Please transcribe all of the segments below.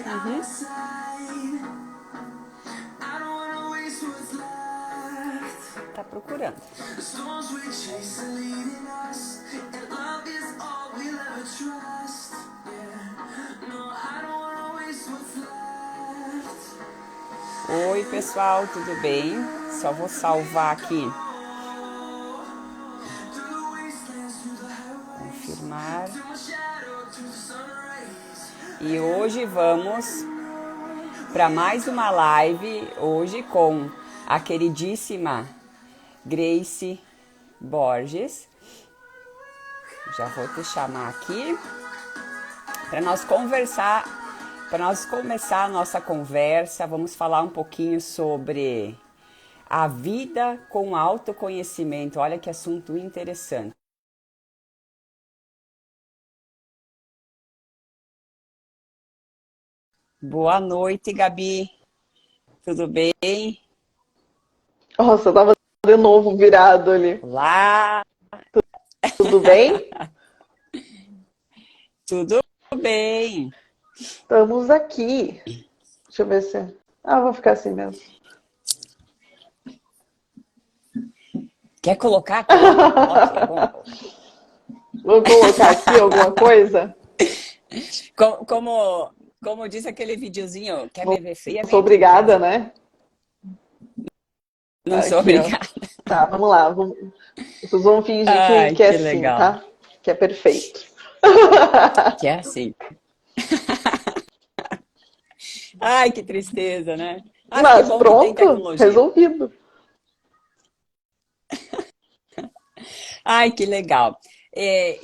Uhum. Tá procurando. Oi, pessoal, tudo bem? Só vou salvar aqui. Confirmar. E hoje vamos para mais uma live, hoje com a queridíssima Grace Borges. Já vou te chamar aqui para nós conversar, para nós começar a nossa conversa. Vamos falar um pouquinho sobre a vida com autoconhecimento. Olha que assunto interessante. Boa noite, Gabi. Tudo bem? Nossa, eu tava de novo virado ali. Olá, Tudo bem? tudo bem? Estamos aqui. Deixa eu ver se. Ah, eu vou ficar assim mesmo. Quer colocar? Coloque. É bom. Vou colocar aqui alguma coisa. Como diz aquele videozinho, quer me ver fria, Não vem sou aqui em obrigada, casa. né? Não sou Aqui, ó. obrigada. Tá, vamos lá. Vocês vão fingir Ai, que é que assim, legal. tá? Que é perfeito. Que é assim. Ai, que tristeza, né? Ah, que Mas bom que tem pronto, tecnologia. resolvido. Ai, que legal.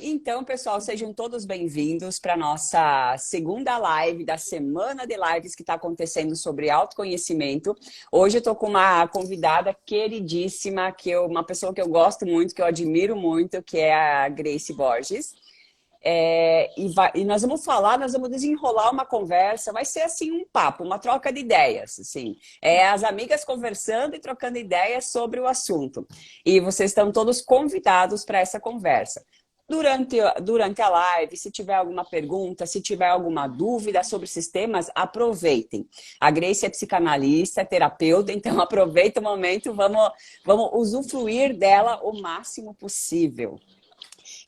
Então, pessoal, sejam todos bem-vindos para a nossa segunda live da semana de lives que está acontecendo sobre autoconhecimento. Hoje eu estou com uma convidada queridíssima, uma pessoa que eu gosto muito, que eu admiro muito, que é a Grace Borges. E nós vamos desenrolar uma conversa, vai ser assim um papo, uma troca de ideias, assim. As amigas conversando e trocando ideias sobre o assunto. E vocês estão todos convidados para essa conversa. Durante a live, se tiver alguma pergunta, se tiver alguma dúvida sobre esses temas, aproveitem. A Grace é psicanalista, é terapeuta, então aproveita o momento, vamos usufruir dela o máximo possível.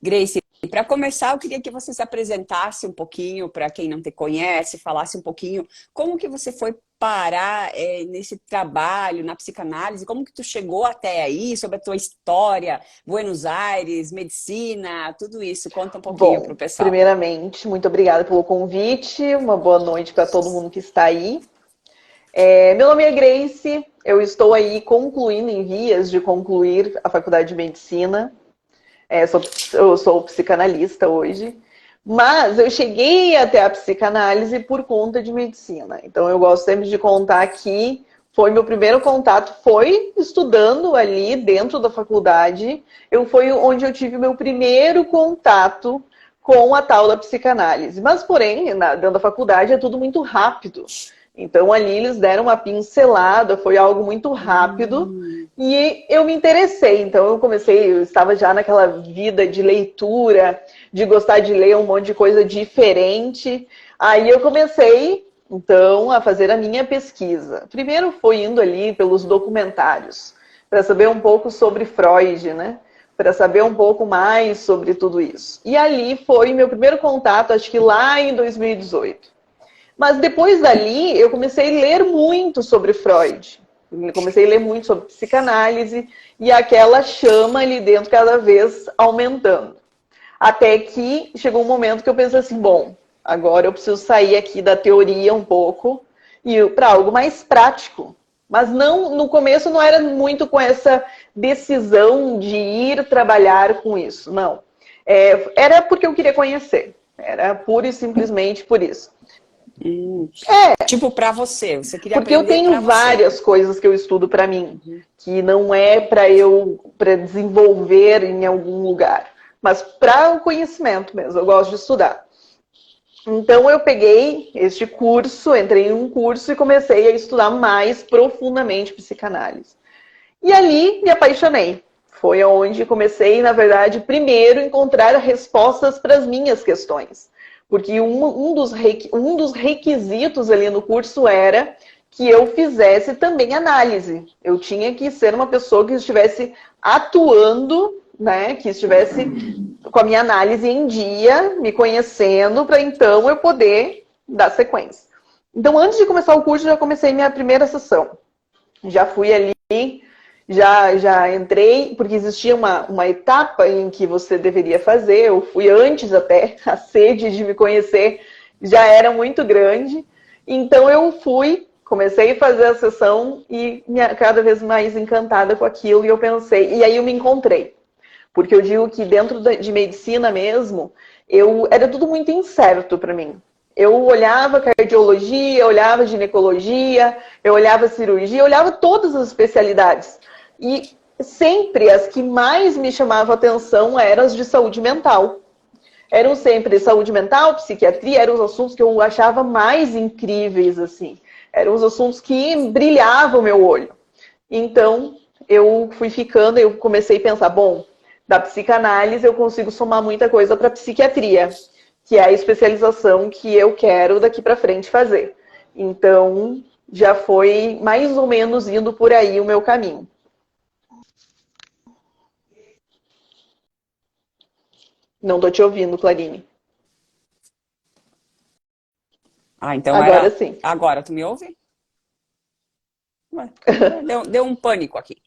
Grace, para começar, eu queria que você se apresentasse um pouquinho para quem não te conhece, falasse um pouquinho como que você foi parar nesse trabalho, na psicanálise, como que tu chegou até aí, sobre a tua história, Buenos Aires, medicina, tudo isso. Conta um pouquinho para Bom, o pessoal. primeiramente, muito obrigada pelo convite. Uma boa noite para todo mundo que está aí. Meu nome é Grace, eu estou aí concluindo, em vias de concluir a faculdade de medicina. Eu sou psicanalista hoje, mas eu cheguei até a psicanálise por conta de medicina. Então eu gosto sempre de contar que meu primeiro contato foi estudando ali dentro da faculdade. Foi onde eu tive o meu primeiro contato com a tal da psicanálise. Mas, porém, dentro da faculdade é tudo muito rápido. Então, ali eles deram uma pincelada, foi algo muito rápido. E eu me interessei. Então, eu estava já naquela vida de leitura, de gostar de ler um monte de coisa diferente. Aí eu comecei, então, a fazer a minha pesquisa. Primeiro foi indo ali pelos documentários, para saber um pouco sobre Freud, né? Para saber um pouco mais sobre tudo isso. E ali foi meu primeiro contato, acho que lá em 2018. Mas depois dali, eu comecei a ler muito sobre Freud. Eu comecei a ler muito sobre psicanálise e aquela chama ali dentro cada vez aumentando. Até que chegou um momento que eu pensei assim, bom, agora eu preciso sair aqui da teoria um pouco e para algo mais prático. Mas não, no começo não era muito com essa decisão de ir trabalhar com isso, não. Era porque eu queria conhecer. Era pura e simplesmente por isso. Tipo, para você queria Porque eu aprender tenho para você. várias coisas que eu estudo para mim, que não é para desenvolver em algum lugar, mas para o conhecimento mesmo. Eu gosto de estudar. Então eu peguei este curso, entrei em um curso e comecei a estudar mais profundamente psicanálise. E ali me apaixonei. Foi onde comecei, na verdade, primeiro encontrar respostas para as minhas questões. Porque um dos requisitos ali no curso era que eu fizesse também análise. Eu tinha que ser uma pessoa que estivesse atuando, né, que estivesse com a minha análise em dia, me conhecendo, para então eu poder dar sequência. Então, antes de começar o curso, já comecei minha primeira sessão. Já fui ali, já entrei, porque existia uma etapa em que você deveria fazer. Eu fui antes até, a sede de me conhecer já era muito grande. Então, eu fui, comecei a fazer a sessão e cada vez mais encantada com aquilo. E eu pensei, e aí eu me encontrei. Porque eu digo que dentro de medicina mesmo, era tudo muito incerto para mim. Eu olhava cardiologia, eu olhava ginecologia, eu olhava cirurgia, eu olhava todas as especialidades. E sempre as que mais me chamavam atenção eram as de saúde mental. Eram sempre saúde mental, psiquiatria, eram os assuntos que eu achava mais incríveis, assim. Eram os assuntos que brilhavam o meu olho. Então, eu fui ficando, eu comecei a pensar, bom, da psicanálise eu consigo somar muita coisa para psiquiatria, que é a especialização que eu quero daqui para frente fazer. Então, já foi mais ou menos indo por aí o meu caminho. Não tô te ouvindo, Clarine. Ah, então Agora era. sim. Agora, tu me ouve? Ué, deu um pânico aqui.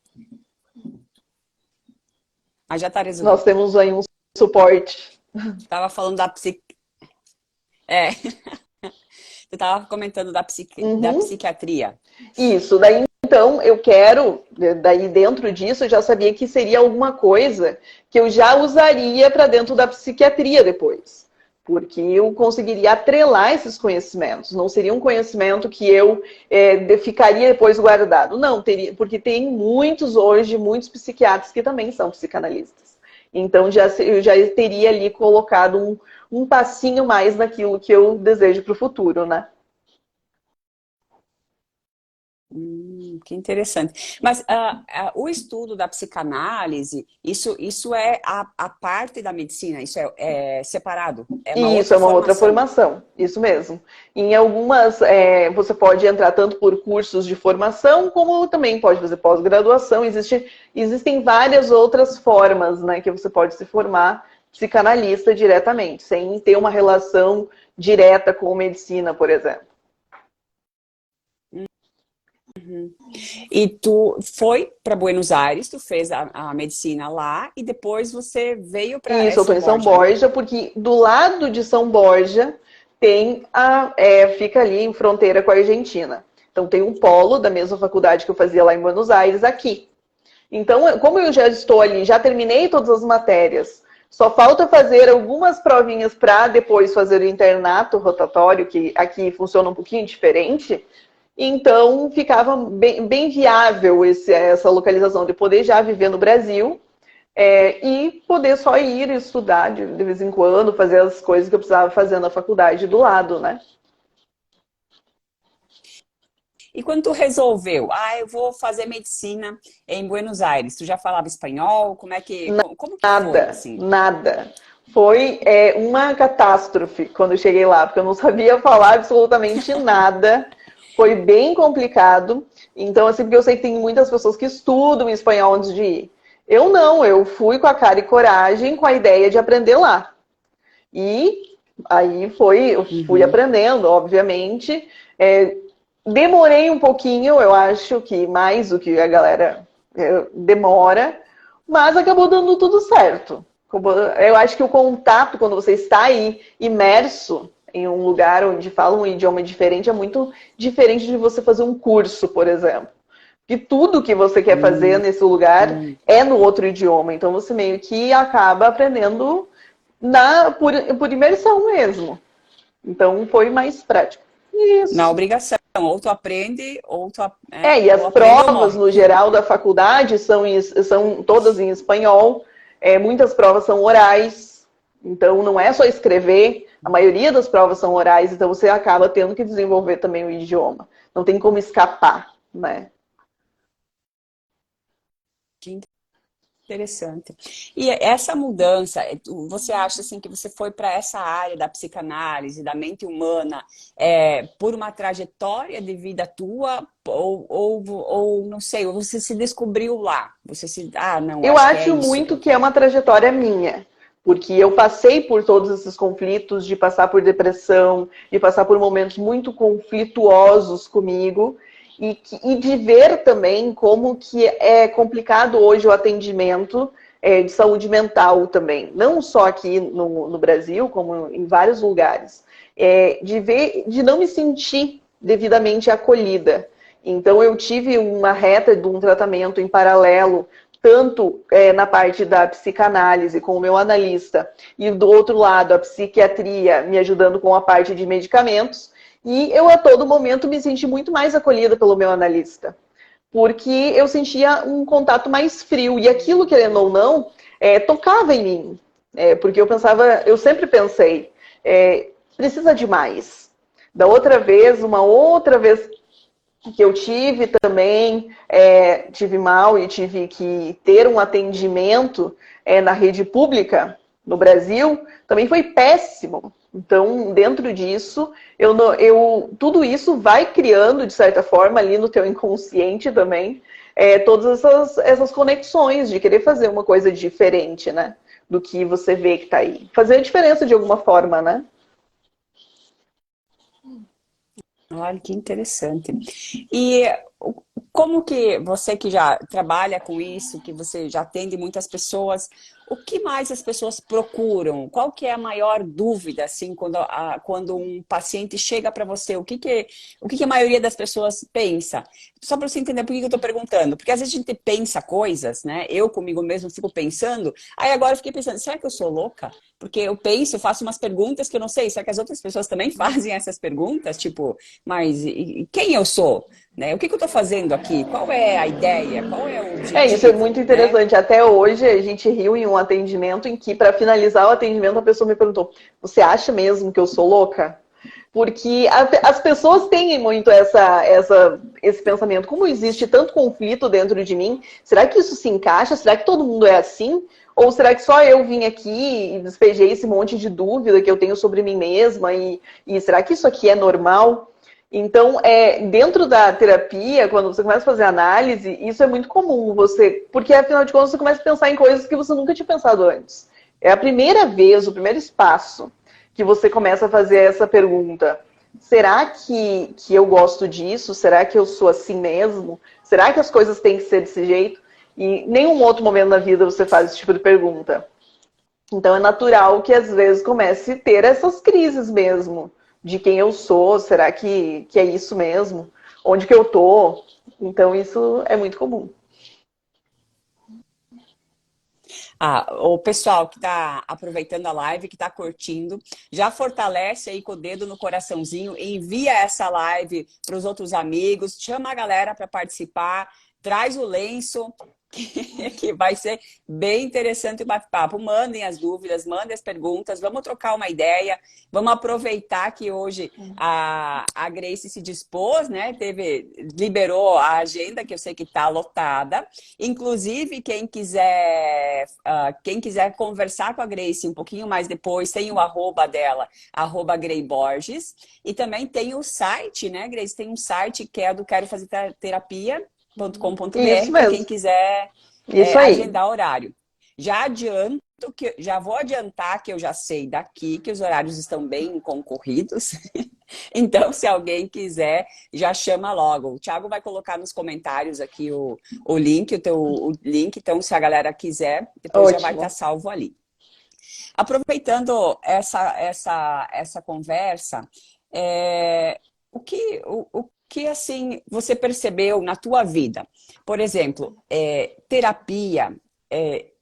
Mas já tá Nós resolvido. temos aí um suporte. Tava falando da psic... É, tu tava comentando da Uhum. psiquiatria. Isso, daí então eu quero, daí dentro disso eu já sabia que seria alguma coisa que eu já usaria para dentro da psiquiatria depois. Porque eu conseguiria atrelar esses conhecimentos. Não seria um conhecimento que eu ficaria depois guardado. Não, teria, porque tem muitos hoje, muitos psiquiatras que também são psicanalistas. Então eu já teria ali colocado um passinho mais naquilo que eu desejo para o futuro, né? Que interessante. Mas o estudo da psicanálise, isso é a parte da medicina, isso é separado, é uma E isso outra é uma outra formação. formação, isso mesmo. Em algumas, você pode entrar tanto por cursos de formação, como também pode fazer pós-graduação. Existem várias outras formas, né, que você pode se formar psicanalista diretamente, sem ter uma relação direta com medicina, por exemplo. E tu foi para Buenos Aires, tu fez a medicina lá e depois você veio para Isso, eu estou São em São Borja, né? Borja, porque do lado de São Borja fica ali em fronteira com a Argentina. Então tem um polo da mesma faculdade que eu fazia lá em Buenos Aires, aqui. Então, como eu já estou ali, já terminei todas as matérias, só falta fazer algumas provinhas para depois fazer o internato rotatório, que aqui funciona um pouquinho diferente. Então, ficava bem viável essa localização de poder já viver no Brasil e poder só ir estudar de vez em quando, fazer as coisas que eu precisava fazer na faculdade do lado, né? E quando tu resolveu, eu vou fazer medicina em Buenos Aires, tu já falava espanhol? Como que foi Nada, assim? nada. Foi uma catástrofe quando eu cheguei lá, porque eu não sabia falar absolutamente nada. Foi bem complicado. Então, assim, porque eu sei que tem muitas pessoas que estudam espanhol antes de ir. Eu não, eu fui com a cara e coragem, com a ideia de aprender lá. E aí eu fui Uhum. aprendendo, obviamente. Demorei um pouquinho, eu acho que mais do que a galera demora, mas acabou dando tudo certo. Eu acho que o contato, quando você está aí imerso em um lugar onde fala um idioma diferente, é muito diferente de você fazer um curso, por exemplo. Que tudo que você quer fazer Hum, nesse lugar hum. é no outro idioma. Então você meio que acaba aprendendo por imersão mesmo. Então foi mais prático. Na Isso. obrigação, ou tu aprende, E ou as aprende ou provas, morre. no geral, da faculdade são todas em espanhol. Muitas provas são orais, então não é só escrever. A maioria das provas são orais, então você acaba tendo que desenvolver também o idioma. Não tem como escapar, né? Que Interessante. E essa mudança, você acha assim que você foi para essa área da psicanálise, da mente humana, por uma trajetória de vida tua, ou não sei, ou você se descobriu lá? Você se, não, Eu acho que é acho isso que muito eu que é quero. uma trajetória minha, porque eu passei por todos esses conflitos, de passar por depressão, de passar por momentos muito conflituosos comigo, e de ver também como que é complicado hoje o atendimento de saúde mental também, não só aqui no Brasil, como em vários lugares. De ver, de não me sentir devidamente acolhida. Então eu tive uma reta de um tratamento em paralelo tanto na parte da psicanálise com o meu analista e do outro lado a psiquiatria me ajudando com a parte de medicamentos, e eu a todo momento me senti muito mais acolhida pelo meu analista, porque eu sentia um contato mais frio e aquilo, querendo ou não, tocava em mim, porque eu pensava, eu sempre pensei, precisa de mais. Da outra vez, uma outra vez que eu tive também, tive mal e tive que ter um atendimento na rede pública no Brasil, também foi péssimo. Então, dentro disso, tudo isso vai criando, de certa forma, ali no teu inconsciente também, todas essas conexões de querer fazer uma coisa diferente, né? Do que você vê que tá aí. Fazer a diferença de alguma forma, né? Olha que interessante. E como que você que já trabalha com isso, que você já atende muitas pessoas, o que mais as pessoas procuram? Qual que é a maior dúvida, assim, quando um paciente chega para você? O que a maioria das pessoas pensa? Só para você entender por que eu estou perguntando. Porque às vezes a gente pensa coisas, né? Eu comigo mesmo fico pensando, aí agora eu fiquei pensando, será que eu sou louca? Porque eu penso, faço umas perguntas que eu não sei, será que as outras pessoas também fazem essas perguntas? Tipo, mas quem eu sou? Né? O que eu estou fazendo aqui? Qual é a ideia? Qual é o Isso é objetivo? muito Né? interessante. Até hoje a gente riu em um atendimento em que, para finalizar o atendimento, a pessoa me perguntou: Você acha mesmo que eu sou louca? Porque as pessoas têm muito esse pensamento. Como existe tanto conflito dentro de mim, será que isso se encaixa? Será que todo mundo é assim? Ou será que só eu vim aqui e despejei esse monte de dúvida que eu tenho sobre mim mesma? E será que isso aqui é normal? Então, dentro da terapia, quando você começa a fazer análise, isso é muito comum, porque afinal de contas você começa a pensar em coisas que você nunca tinha pensado antes. É a primeira vez, o primeiro espaço que você começa a fazer essa pergunta. Será que eu gosto disso? Será que eu sou assim mesmo? Será que as coisas têm que ser desse jeito? E em nenhum outro momento na vida você faz esse tipo de pergunta. Então é natural que às vezes comece a ter essas crises mesmo. De quem eu sou, será que é isso mesmo? Onde que eu tô? Então isso é muito comum. O pessoal que está aproveitando a live, que está curtindo, já fortalece aí com o dedo no coraçãozinho, envia essa live para os outros amigos, chama a galera para participar, traz o lenço, que vai ser bem interessante o bate-papo. Mandem as dúvidas, mandem as perguntas, vamos trocar uma ideia, vamos aproveitar que hoje a Grace se dispôs, né? Liberou a agenda, que eu sei que está lotada. Inclusive, quem quiser conversar com a Grace um pouquinho mais depois, tem o arroba dela, @greyborges, e também tem o site, né, Grace? Tem um site que é do Quero Fazer Isso Terapia.com.br para quem mesmo. quiser Isso aí. agendar horário. Já vou adiantar que eu já sei daqui que os horários estão bem concorridos. Então, se alguém quiser, já chama logo. O Thiago vai colocar nos comentários aqui o link, o link. Então, se a galera quiser, depois já vai estar Ótimo. salvo ali. Aproveitando essa conversa, o que assim você percebeu na tua vida? Por exemplo, terapia,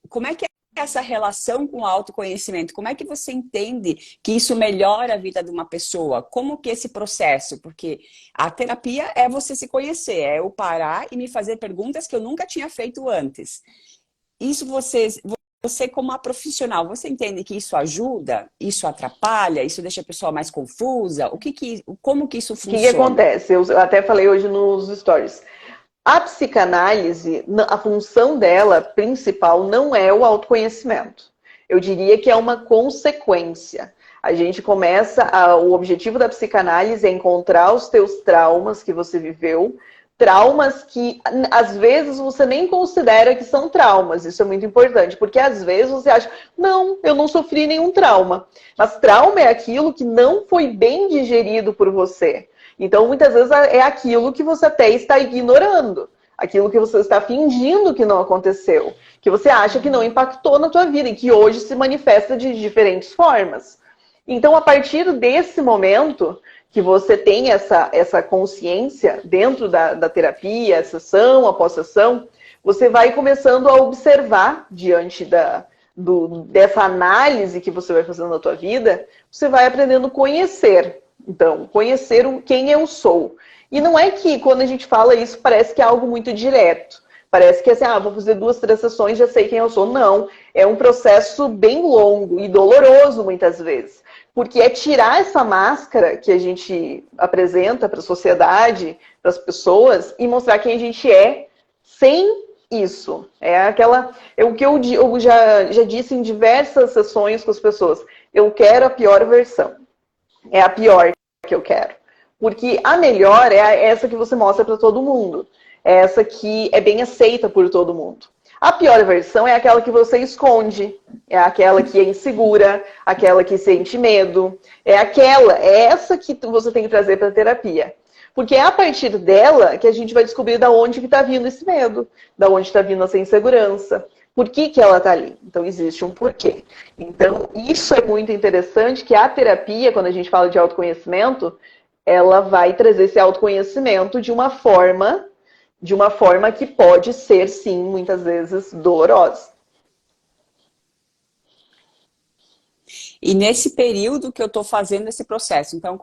como é que é essa relação com o autoconhecimento? Como é que você entende que isso melhora a vida de uma pessoa? Como que esse processo? Porque a terapia é você se conhecer, é eu parar e me fazer perguntas que eu nunca tinha feito antes. Isso você como uma profissional, você entende que isso ajuda? Isso atrapalha? Isso deixa a pessoa mais confusa? Como que isso O que funciona? acontece? Eu até falei hoje nos stories. A psicanálise, a função dela principal não é o autoconhecimento. Eu diria que é uma consequência. A gente começa, o objetivo da psicanálise é encontrar os teus traumas que você viveu, traumas que às vezes você nem considera que são traumas. Isso é muito importante, porque às vezes você acha, não, eu não sofri nenhum trauma. Mas trauma é aquilo que não foi bem digerido por você. Então, muitas vezes é aquilo que você até está ignorando, aquilo que você está fingindo que não aconteceu, que você acha que não impactou na tua vida e que hoje se manifesta de diferentes formas. Então, a partir desse momento que você tem essa consciência dentro da terapia, sessão após sessão, você vai começando a observar diante dessa análise que você vai fazendo na tua vida, você vai aprendendo a conhecer. Então, conhecer quem eu sou. E não é que quando a gente fala isso parece que é algo muito direto. Parece que é assim, vou fazer 2, 3 sessões, já sei quem eu sou. Não, é um processo bem longo e doloroso muitas vezes. Porque é tirar essa máscara que a gente apresenta para a sociedade, para as pessoas, e mostrar quem a gente é sem isso. É o que eu já disse em diversas sessões com as pessoas. Eu quero a pior versão. É a pior que eu quero. Porque a melhor é essa que você mostra para todo mundo. É essa que é bem aceita por todo mundo. A pior versão é aquela que você esconde. É aquela que é insegura, aquela que sente medo. É essa que você tem que trazer para a terapia. Porque é a partir dela que a gente vai descobrir de onde que está vindo esse medo, de onde está vindo essa insegurança. Por que ela está ali? Então, existe um porquê. Então, isso é muito interessante, que a terapia, quando a gente fala de autoconhecimento, ela vai trazer esse autoconhecimento de uma forma que pode ser, sim, muitas vezes, dolorosa. E nesse período que eu estou fazendo esse processo, então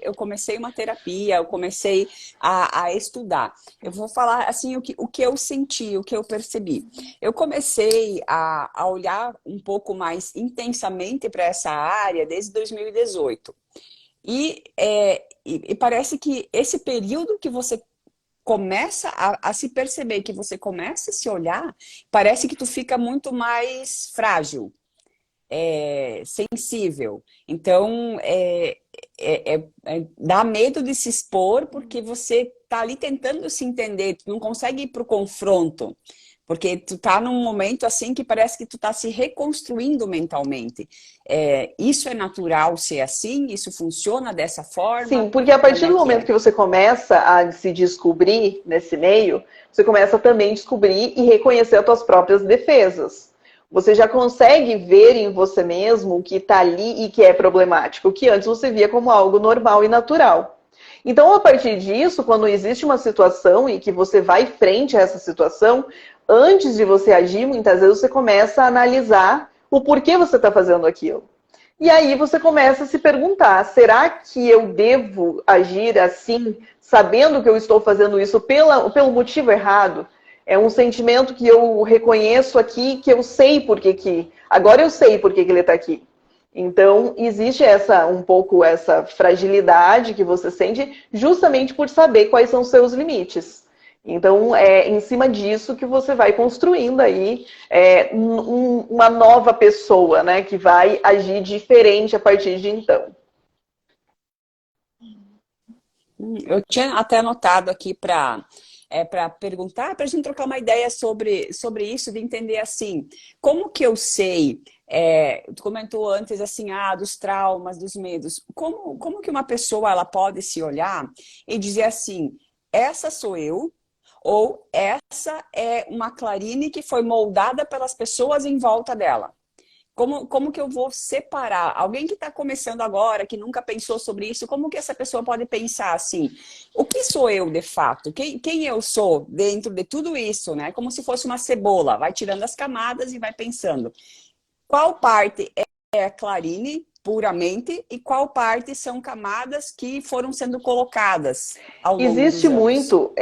eu comecei uma terapia, eu comecei a estudar. Eu vou falar assim o que eu senti, o que eu percebi. Eu comecei a olhar um pouco mais intensamente para essa área desde 2018. E parece que esse período que você começa a se perceber, que você começa a se olhar, parece que tu fica muito mais frágil. Sensível. Então, dá medo de se expor porque você tá ali tentando se entender, tu não consegue ir pro confronto, porque tu tá num momento assim que parece que tu tá se reconstruindo mentalmente. Isso é natural ser assim? Isso funciona dessa forma? Sim, porque a partir Como é do que momento é? que você começa a se descobrir nesse meio, você começa também a descobrir e reconhecer as suas próprias defesas. Você já consegue ver em você mesmo o que está ali e que é problemático, o que antes você via como algo normal e natural. Então, a partir disso, quando existe uma situação e que você vai frente a essa situação, antes de você agir, muitas vezes você começa a analisar o porquê você está fazendo aquilo. E aí você começa a se perguntar, será que eu devo agir assim, sabendo que eu estou fazendo isso pelo motivo errado? É um sentimento que eu reconheço aqui, que eu sei por que agora eu sei por que ele está aqui. Então, existe um pouco essa fragilidade que você sente justamente por saber quais são os seus limites. Então, é em cima disso que você vai construindo aí uma nova pessoa, né? Que vai agir diferente a partir de então. Eu tinha até anotado aqui para perguntar, para a gente trocar uma ideia sobre isso, de entender assim, como que eu sei, tu comentou antes assim, dos traumas, dos medos, como que uma pessoa ela pode se olhar e dizer assim, essa sou eu, ou essa é uma Clarine que foi moldada pelas pessoas em volta dela? Como que eu vou separar? Alguém que está começando agora, que nunca pensou sobre isso, como que essa pessoa pode pensar assim? O que sou eu de fato? Quem eu sou dentro de tudo isso, né? Como se fosse uma cebola, vai tirando as camadas e vai pensando. Qual parte é a Clarine puramente e qual parte são camadas que foram sendo colocadas ao longo Existe dos anos? muito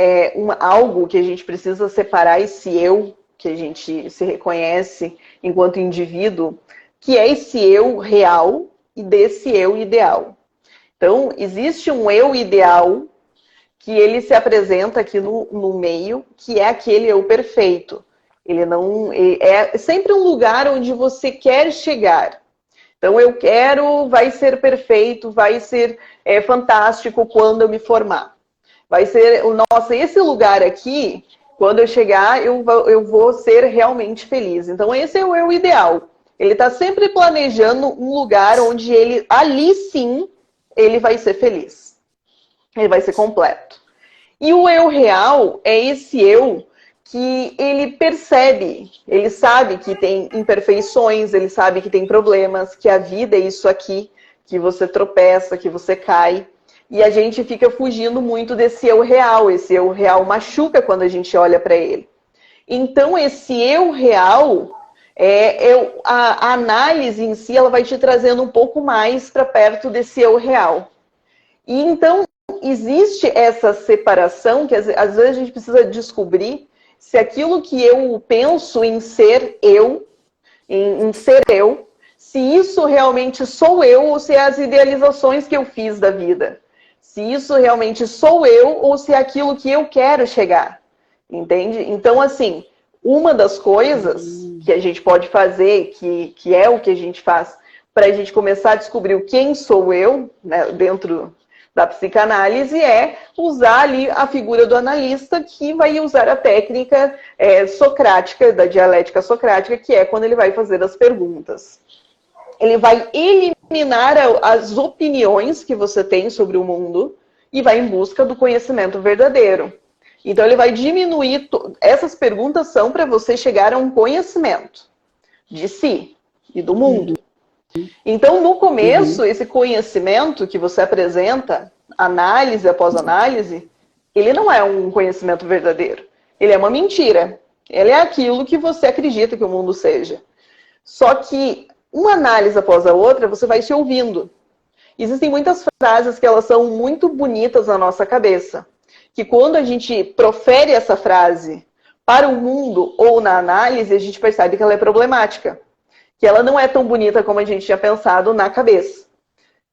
algo que a gente precisa separar esse eu, que a gente se reconhece enquanto indivíduo, que é esse eu real e desse eu ideal. Então, existe um eu ideal que ele se apresenta aqui no meio, que é aquele eu perfeito. Ele não é sempre um lugar onde você quer chegar. Então eu quero, vai ser perfeito, vai ser fantástico quando eu me formar. Vai ser, nossa, esse lugar aqui, quando eu chegar, eu vou ser realmente feliz. Então esse é o eu ideal. Ele está sempre planejando um lugar onde ele, ali sim, ele vai ser feliz. Ele vai ser completo. E o eu real é esse eu que ele percebe, ele sabe que tem imperfeições, ele sabe que tem problemas, que a vida é isso aqui, que você tropeça, que você cai. E a gente fica fugindo muito desse eu real. Esse eu real machuca quando a gente olha para ele. Então, esse eu real, a análise em si, ela vai te trazendo um pouco mais para perto desse eu real. E então, existe essa separação que às vezes a gente precisa descobrir se aquilo que eu penso em ser eu, se isso realmente sou eu ou se é as idealizações que eu fiz da vida. Se isso realmente sou eu ou se é aquilo que eu quero chegar. Entende? Então, assim, uma das coisas que a gente pode fazer, que é o que a gente faz, para a gente começar a descobrir o quem sou eu, né, dentro da psicanálise, é usar ali a figura do analista, que vai usar a técnica socrática, da dialética socrática, que é quando ele vai fazer as perguntas. Ele vai eliminar as opiniões que você tem sobre o mundo e vai em busca do conhecimento verdadeiro. Então ele vai diminuir... Essas perguntas são para você chegar a um conhecimento de si e do mundo. Então, no começo, esse conhecimento que você apresenta, análise após análise, ele não é um conhecimento verdadeiro. Ele é uma mentira. Ele é aquilo que você acredita que o mundo seja. Só que, uma análise após a outra, você vai se ouvindo. Existem muitas frases que elas são muito bonitas na nossa cabeça. Que quando a gente profere essa frase para o mundo ou na análise, a gente percebe que ela é problemática. Que ela não é tão bonita como a gente tinha pensado na cabeça.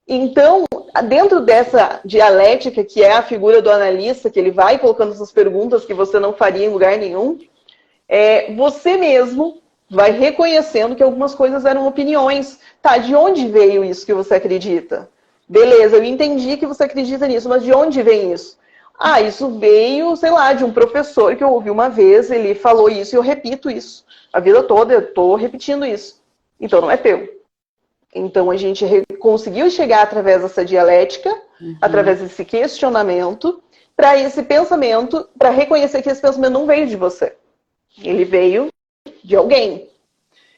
Então, dentro dessa dialética, que é a figura do analista, que ele vai colocando essas perguntas que você não faria em lugar nenhum, você mesmo vai reconhecendo que algumas coisas eram opiniões. Tá, de onde veio isso que você acredita? Beleza, eu entendi que você acredita nisso, mas de onde vem isso? Ah, isso veio, sei lá, de um professor que eu ouvi uma vez, ele falou isso e eu repito isso. A vida toda eu estou repetindo isso. Então não é teu. Então a gente conseguiu chegar através dessa dialética, através desse questionamento, para esse pensamento, para reconhecer que esse pensamento não veio de você. Ele veio de alguém.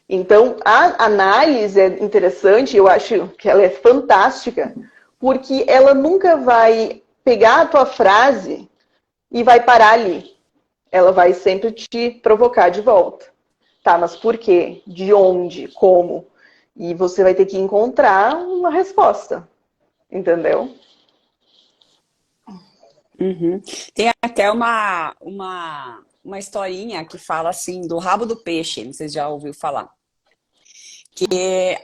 Então a análise é interessante, eu acho que ela é fantástica, porque ela nunca vai pegar a tua frase e vai parar ali. Ela vai sempre te provocar de volta. Tá, mas por quê? De onde? Como? E você vai ter que encontrar uma resposta. Entendeu? Tem até uma historinha que fala assim do rabo do peixe, não sei se já ouviu falar. Que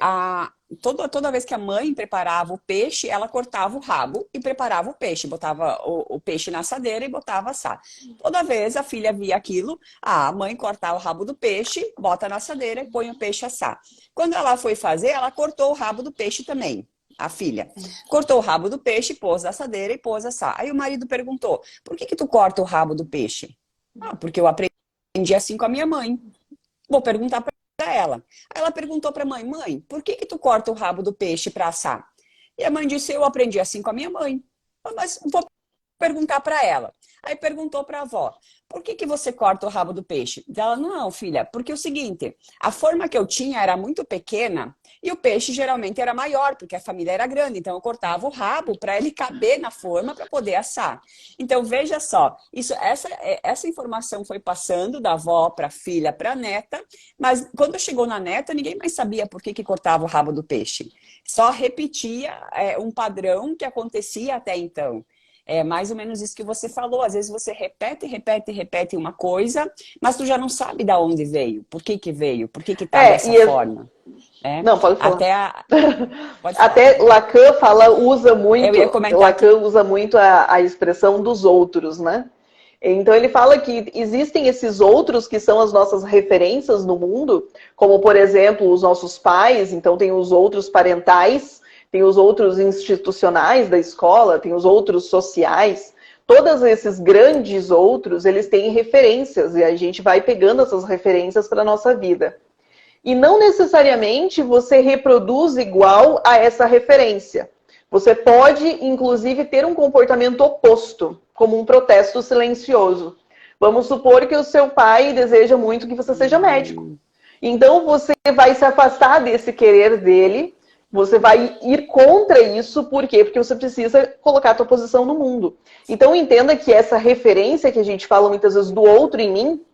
toda vez que a mãe preparava o peixe, ela cortava o rabo e preparava o peixe. Botava o peixe na assadeira e botava assar. Toda vez a filha via aquilo, a mãe corta o rabo do peixe, bota na assadeira e põe o peixe assar. Quando ela foi fazer, ela cortou o rabo do peixe também. A filha cortou o rabo do peixe, pôs na assadeira e pôs assar. Aí o marido perguntou, por que tu corta o rabo do peixe? Ah, porque eu aprendi assim com a minha mãe. Vou perguntar para ela. Aí ela perguntou para a mãe, mãe, por que tu corta o rabo do peixe para assar? E a mãe disse, eu aprendi assim com a minha mãe. Mas vou perguntar para ela. Aí perguntou para a avó, por que você corta o rabo do peixe? Ela, não, filha, porque é o seguinte, a forma que eu tinha era muito pequena e o peixe geralmente era maior, porque a família era grande, então eu cortava o rabo para ele caber na forma para poder assar. Então veja só, essa informação foi passando da avó para a filha, para a neta, mas quando chegou na neta, ninguém mais sabia por que cortava o rabo do peixe. Só repetia um padrão que acontecia até então. É mais ou menos isso que você falou. Às vezes você repete uma coisa, mas tu já não sabe de onde veio, por que veio, por que tá dessa forma. É. Não, pode falar. Até a... Pode falar, Até pode falar. Lacan Eu ia comentar que... Lacan usa muito a expressão dos outros, né? Então ele fala que existem esses outros que são as nossas referências no mundo, como por exemplo os nossos pais, então tem os outros parentais, tem os outros institucionais da escola, tem os outros sociais. Todos esses grandes outros, eles têm referências e a gente vai pegando essas referências para a nossa vida. E não necessariamente você reproduz igual a essa referência. Você pode, inclusive, ter um comportamento oposto, como um protesto silencioso. Vamos supor que o seu pai deseja muito que você seja médico. Então, você vai se afastar desse querer dele, você vai ir contra isso, por quê? Porque você precisa colocar a tua posição no mundo. Então, entenda que essa referência que a gente fala muitas vezes do outro em mim,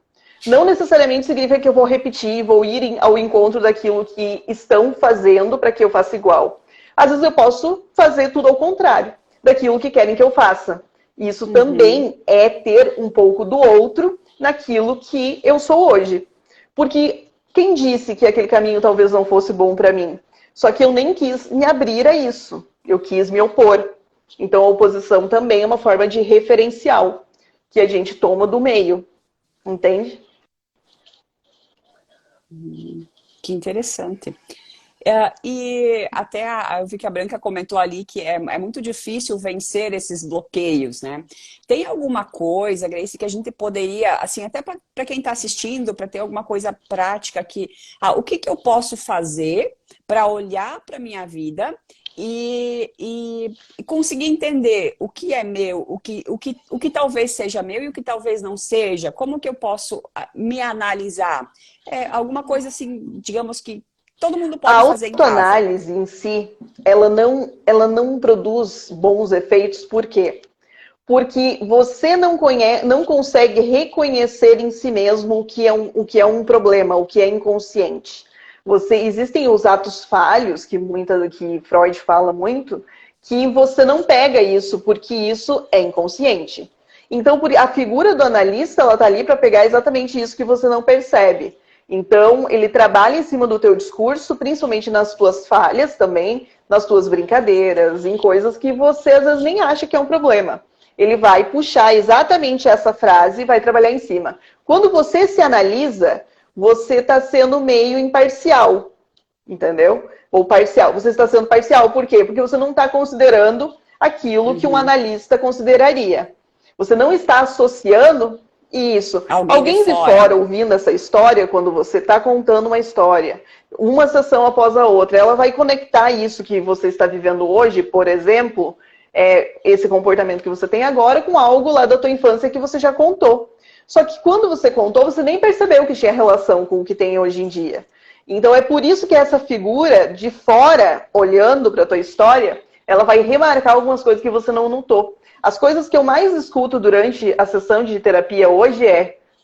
não necessariamente significa que eu vou repetir, vou ir ao encontro daquilo que estão fazendo para que eu faça igual. Às vezes eu posso fazer tudo ao contrário daquilo que querem que eu faça. Isso também é ter um pouco do outro naquilo que eu sou hoje. Porque quem disse que aquele caminho talvez não fosse bom para mim? Só que eu nem quis me abrir a isso. Eu quis me opor. Então a oposição também é uma forma de referencial que a gente toma do meio. Entende? Que interessante. E até eu vi que a Branca comentou ali que é muito difícil vencer esses bloqueios, né? Tem alguma coisa, Grace, que a gente poderia, assim, até para quem está assistindo, para ter alguma coisa prática que, o que que eu posso fazer para olhar para a minha vida e conseguir entender o que é meu, o que talvez seja meu e o que talvez não seja, como que eu posso me analisar? Alguma coisa assim, digamos que todo mundo A pode fazer em casa. autoanálise em si, ela não produz bons efeitos, por quê? Porque você não consegue reconhecer em si mesmo o que é um problema, o que é inconsciente. Existem os atos falhos, que Freud fala muito, que você não pega isso, porque isso é inconsciente. Então, a figura do analista, ela está ali para pegar exatamente isso que você não percebe. Então, ele trabalha em cima do teu discurso, principalmente nas tuas falhas também, nas tuas brincadeiras, em coisas que você às vezes nem acha que é um problema. Ele vai puxar exatamente essa frase e vai trabalhar em cima. Quando você se analisa, você está sendo meio imparcial, entendeu? Ou parcial. Você está sendo parcial, por quê? Porque você não está considerando aquilo que um analista consideraria. Você não está associando isso. Alguém de fora ouvindo essa história, quando você está contando uma história, uma sessão após a outra, ela vai conectar isso que você está vivendo hoje, por exemplo, esse comportamento que você tem agora, com algo lá da tua infância que você já contou. Só que quando você contou, você nem percebeu que tinha relação com o que tem hoje em dia. Então é por isso que essa figura de fora, olhando para a tua história, ela vai remarcar algumas coisas que você não notou. As coisas que eu mais escuto durante a sessão de terapia hoje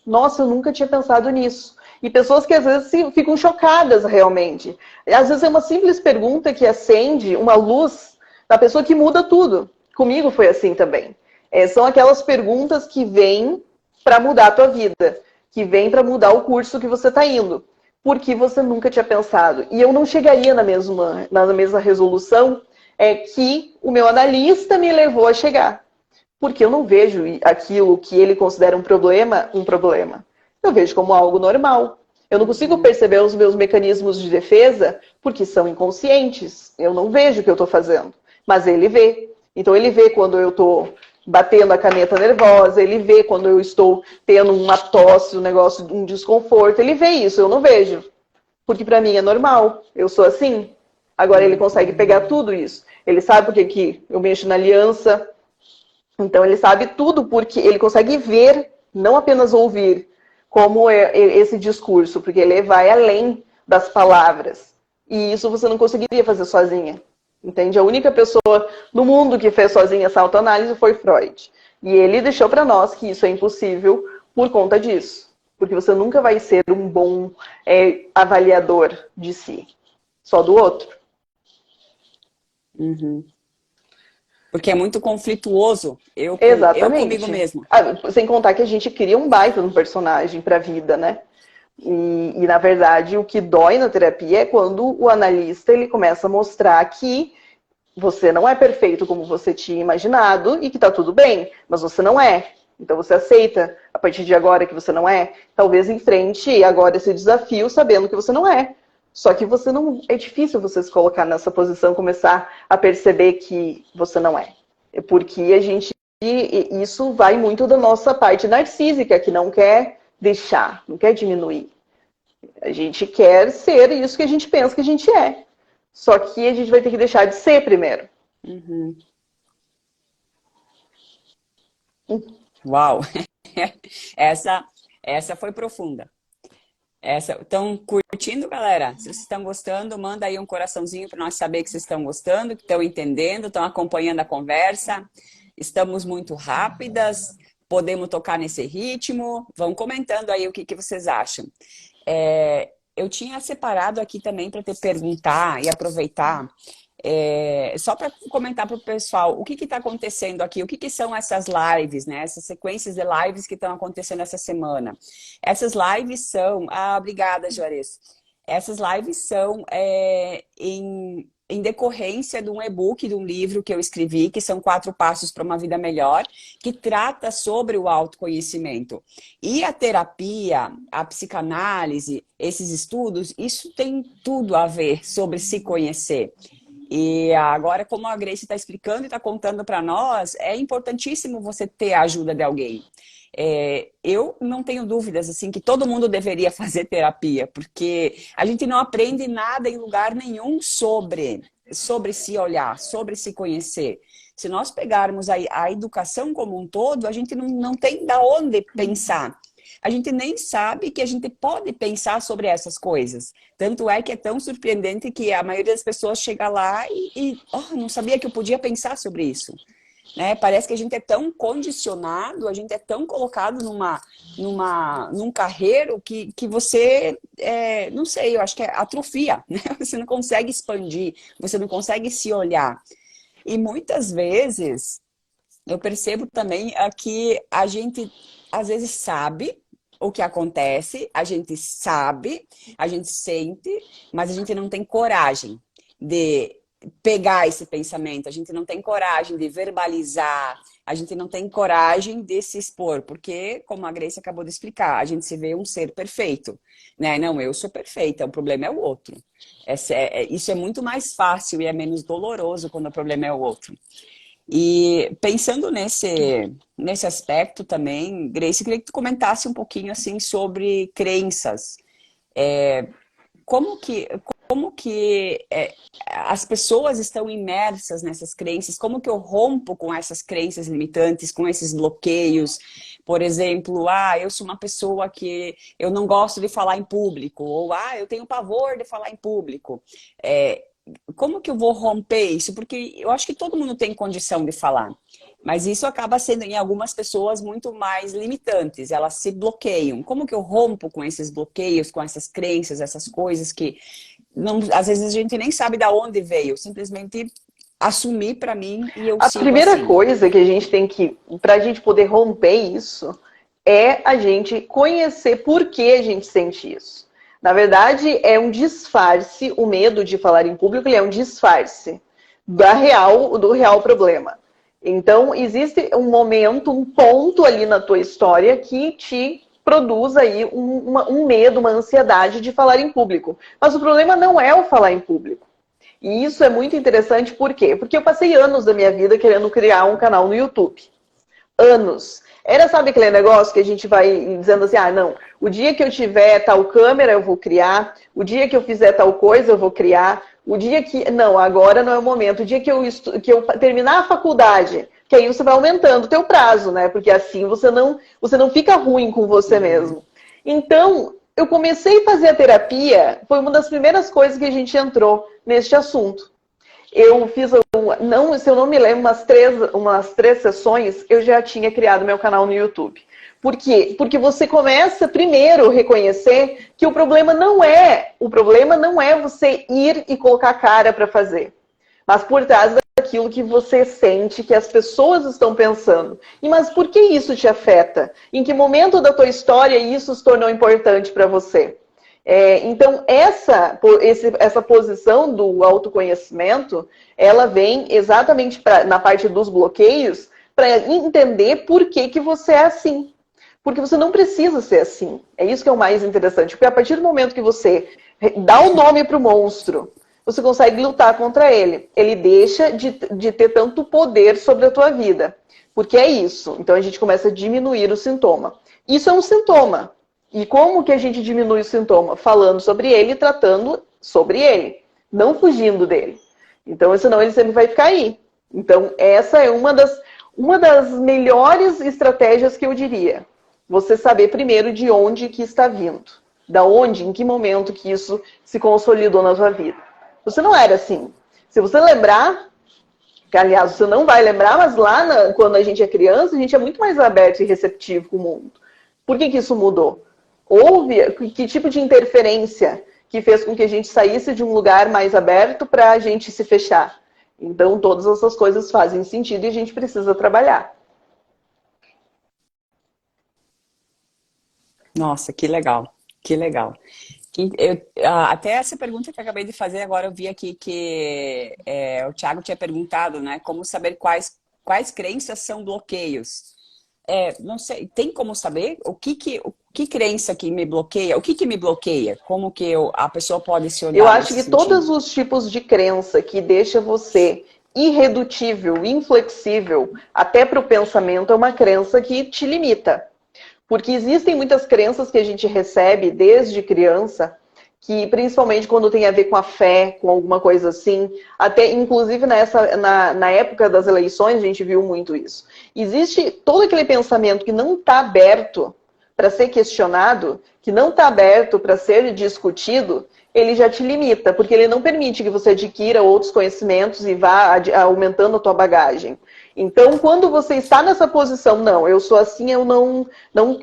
nossa, eu nunca tinha pensado nisso. E pessoas que às vezes ficam chocadas realmente. Às vezes é uma simples pergunta que acende uma luz da pessoa que muda tudo. Comigo foi assim também. São aquelas perguntas que vêm para mudar a tua vida, que vêm para mudar o curso que você está indo, porque você nunca tinha pensado. E eu não chegaria na mesma resolução que o meu analista me levou a chegar. Porque eu não vejo aquilo que ele considera um problema. Eu vejo como algo normal. Eu não consigo perceber os meus mecanismos de defesa porque são inconscientes. Eu não vejo o que eu estou fazendo. Mas ele vê. Então ele vê quando eu estou batendo a caneta nervosa, ele vê quando eu estou tendo uma tosse, um desconforto. Ele vê isso, eu não vejo. Porque para mim é normal. Eu sou assim. Agora ele consegue pegar tudo isso. Ele sabe por que eu mexo na aliança. Então ele sabe tudo porque ele consegue ver, não apenas ouvir, como é esse discurso, porque ele vai além das palavras. E isso você não conseguiria fazer sozinha. Entende? A única pessoa no mundo que fez sozinha essa autoanálise foi Freud. E ele deixou para nós que isso é impossível por conta disso. Porque você nunca vai ser um bom avaliador de si. Só do outro. Porque é muito conflituoso. Eu Exatamente. comigo mesmo. Sem contar que a gente cria um baita no personagem para a vida, né? E, na verdade, o que dói na terapia é quando o analista ele começa a mostrar que você não é perfeito como você tinha imaginado e que tá tudo bem, mas você não é. Então você aceita, a partir de agora, que você não é. Talvez enfrente agora esse desafio sabendo que você não é. Só que você não. É difícil você se colocar nessa posição, começar a perceber que você não é. É porque a gente. Isso vai muito da nossa parte narcísica, que não quer deixar, não quer diminuir. A gente quer ser isso que a gente pensa que a gente é. Só que a gente vai ter que deixar de ser primeiro. Uhum. Uau! Essa foi profunda. Estão curtindo, galera? Se vocês estão gostando, manda aí um coraçãozinho para nós saber que vocês estão gostando, que estão entendendo, estão acompanhando a conversa. Estamos muito rápidas, podemos tocar nesse ritmo. Vão comentando aí o que vocês acham. Eu tinha separado aqui também para te perguntar e aproveitar, só para comentar para o pessoal o que está acontecendo aqui, o que são essas lives, né? Essas sequências de lives que estão acontecendo essa semana. Essas lives são... Ah, obrigada, Juarez. Essas lives são em decorrência de um e-book, de um livro que eu escrevi, que são 4 passos para uma vida melhor, que trata sobre o autoconhecimento. E a terapia, a psicanálise, esses estudos, isso tem tudo a ver sobre se conhecer. E agora, como a Grace está explicando e está contando para nós, é importantíssimo você ter a ajuda de alguém. Eu não tenho dúvidas assim que todo mundo deveria fazer terapia, porque a gente não aprende nada em lugar nenhum sobre se olhar, sobre se conhecer. Se nós pegarmos a educação como um todo, a gente não tem de onde pensar. A gente nem sabe que a gente pode pensar sobre essas coisas. Tanto é que é tão surpreendente que a maioria das pessoas chega lá e não sabia que eu podia pensar sobre isso. Né? Parece que a gente é tão condicionado, a gente é tão colocado num carreiro que você, não sei, eu acho que atrofia, né? Você não consegue expandir, você não consegue se olhar. E muitas vezes eu percebo também que a gente às vezes sabe o que acontece, a gente sabe, a gente sente, mas a gente não tem coragem de pegar esse pensamento, a gente não tem coragem de verbalizar, a gente não tem coragem de se expor, porque, como a Grace acabou de explicar, a gente se vê um ser perfeito, né? Não, eu sou perfeita, o problema é o outro. Isso é muito mais fácil e é menos doloroso quando o problema é o outro. E pensando nesse aspecto também, Grace, queria que tu comentasse um pouquinho assim sobre crenças. Como que as pessoas estão imersas nessas crenças? Como que eu rompo com essas crenças limitantes, com esses bloqueios? Por exemplo, eu sou uma pessoa que eu não gosto de falar em público, ou eu tenho pavor de falar em público. Como que eu vou romper isso? Porque eu acho que todo mundo tem condição de falar, mas isso acaba sendo, em algumas pessoas, muito mais limitantes, elas se bloqueiam. Como que eu rompo com esses bloqueios, com essas crenças, essas coisas que às vezes a gente nem sabe de onde veio, simplesmente assumir para mim e eu A sigo primeira assim. coisa que a gente tem que, para a gente poder romper isso, é a gente conhecer por que a gente sente isso. Na verdade, é um disfarce, o medo de falar em público ele é um disfarce do real problema. Então, existe um momento, um ponto ali na tua história que te produz aí um medo, uma ansiedade de falar em público. Mas o problema não é o falar em público. E isso é muito interessante, por quê? Porque eu passei anos da minha vida querendo criar um canal no YouTube. Anos. Sabe aquele negócio que a gente vai dizendo assim, não, o dia que eu tiver tal câmera eu vou criar, o dia que eu fizer tal coisa eu vou criar, o dia que... Não, agora não é o momento. O dia que eu terminar a faculdade, que aí você vai aumentando o teu prazo, né? Porque assim você não fica ruim com você mesmo. Então, eu comecei a fazer a terapia, foi uma das primeiras coisas que a gente entrou neste assunto. Eu fiz, se eu não me lembro, umas três sessões, eu já tinha criado meu canal no YouTube. Por quê? Porque você começa primeiro a reconhecer que o problema não é você ir e colocar a cara para fazer. Mas por trás daquilo que você sente, que as pessoas estão pensando. E mas por que isso te afeta? Em que momento da tua história isso se tornou importante para você? Então, essa posição do autoconhecimento, ela vem exatamente na parte dos bloqueios, para entender por que você é assim. Porque você não precisa ser assim. É isso que é o mais interessante. Porque a partir do momento que você dá o nome para o monstro, você consegue lutar contra ele. Ele deixa de ter tanto poder sobre a tua vida. Porque é isso. Então a gente começa a diminuir o sintoma. Isso é um sintoma. E como que a gente diminui o sintoma? Falando sobre ele e tratando sobre ele. Não fugindo dele. Então, senão ele sempre vai ficar aí. Então, essa é uma das melhores estratégias que eu diria. Você saber primeiro de onde que está vindo. Da onde, em que momento que isso se consolidou na sua vida. Você não era assim. Se você lembrar, que aliás você não vai lembrar, mas lá quando a gente é criança, a gente é muito mais aberto e receptivo com o mundo. Por que isso mudou? Houve que tipo de interferência que fez com que a gente saísse de um lugar mais aberto para a gente se fechar? Então, todas essas coisas fazem sentido e a gente precisa trabalhar. Nossa, que legal, que legal. Até essa pergunta que eu acabei de fazer agora, eu vi aqui que o Thiago tinha perguntado, né? Como saber quais crenças são bloqueios? Não sei, tem como saber que crença que me bloqueia? O que me bloqueia? Como que a pessoa pode se Eu olhar acho nesse que sentido? todos os tipos de crença que deixa você irredutível, inflexível, até para o pensamento, é uma crença que te limita. Porque existem muitas crenças que a gente recebe desde criança, que principalmente quando tem a ver com a fé, com alguma coisa assim, até inclusive na época das eleições a gente viu muito isso. Existe todo aquele pensamento que não está aberto para ser questionado, que não está aberto para ser discutido, ele já te limita, porque ele não permite que você adquira outros conhecimentos e vá aumentando a tua bagagem. Então, quando você está nessa posição, não, eu sou assim, eu não,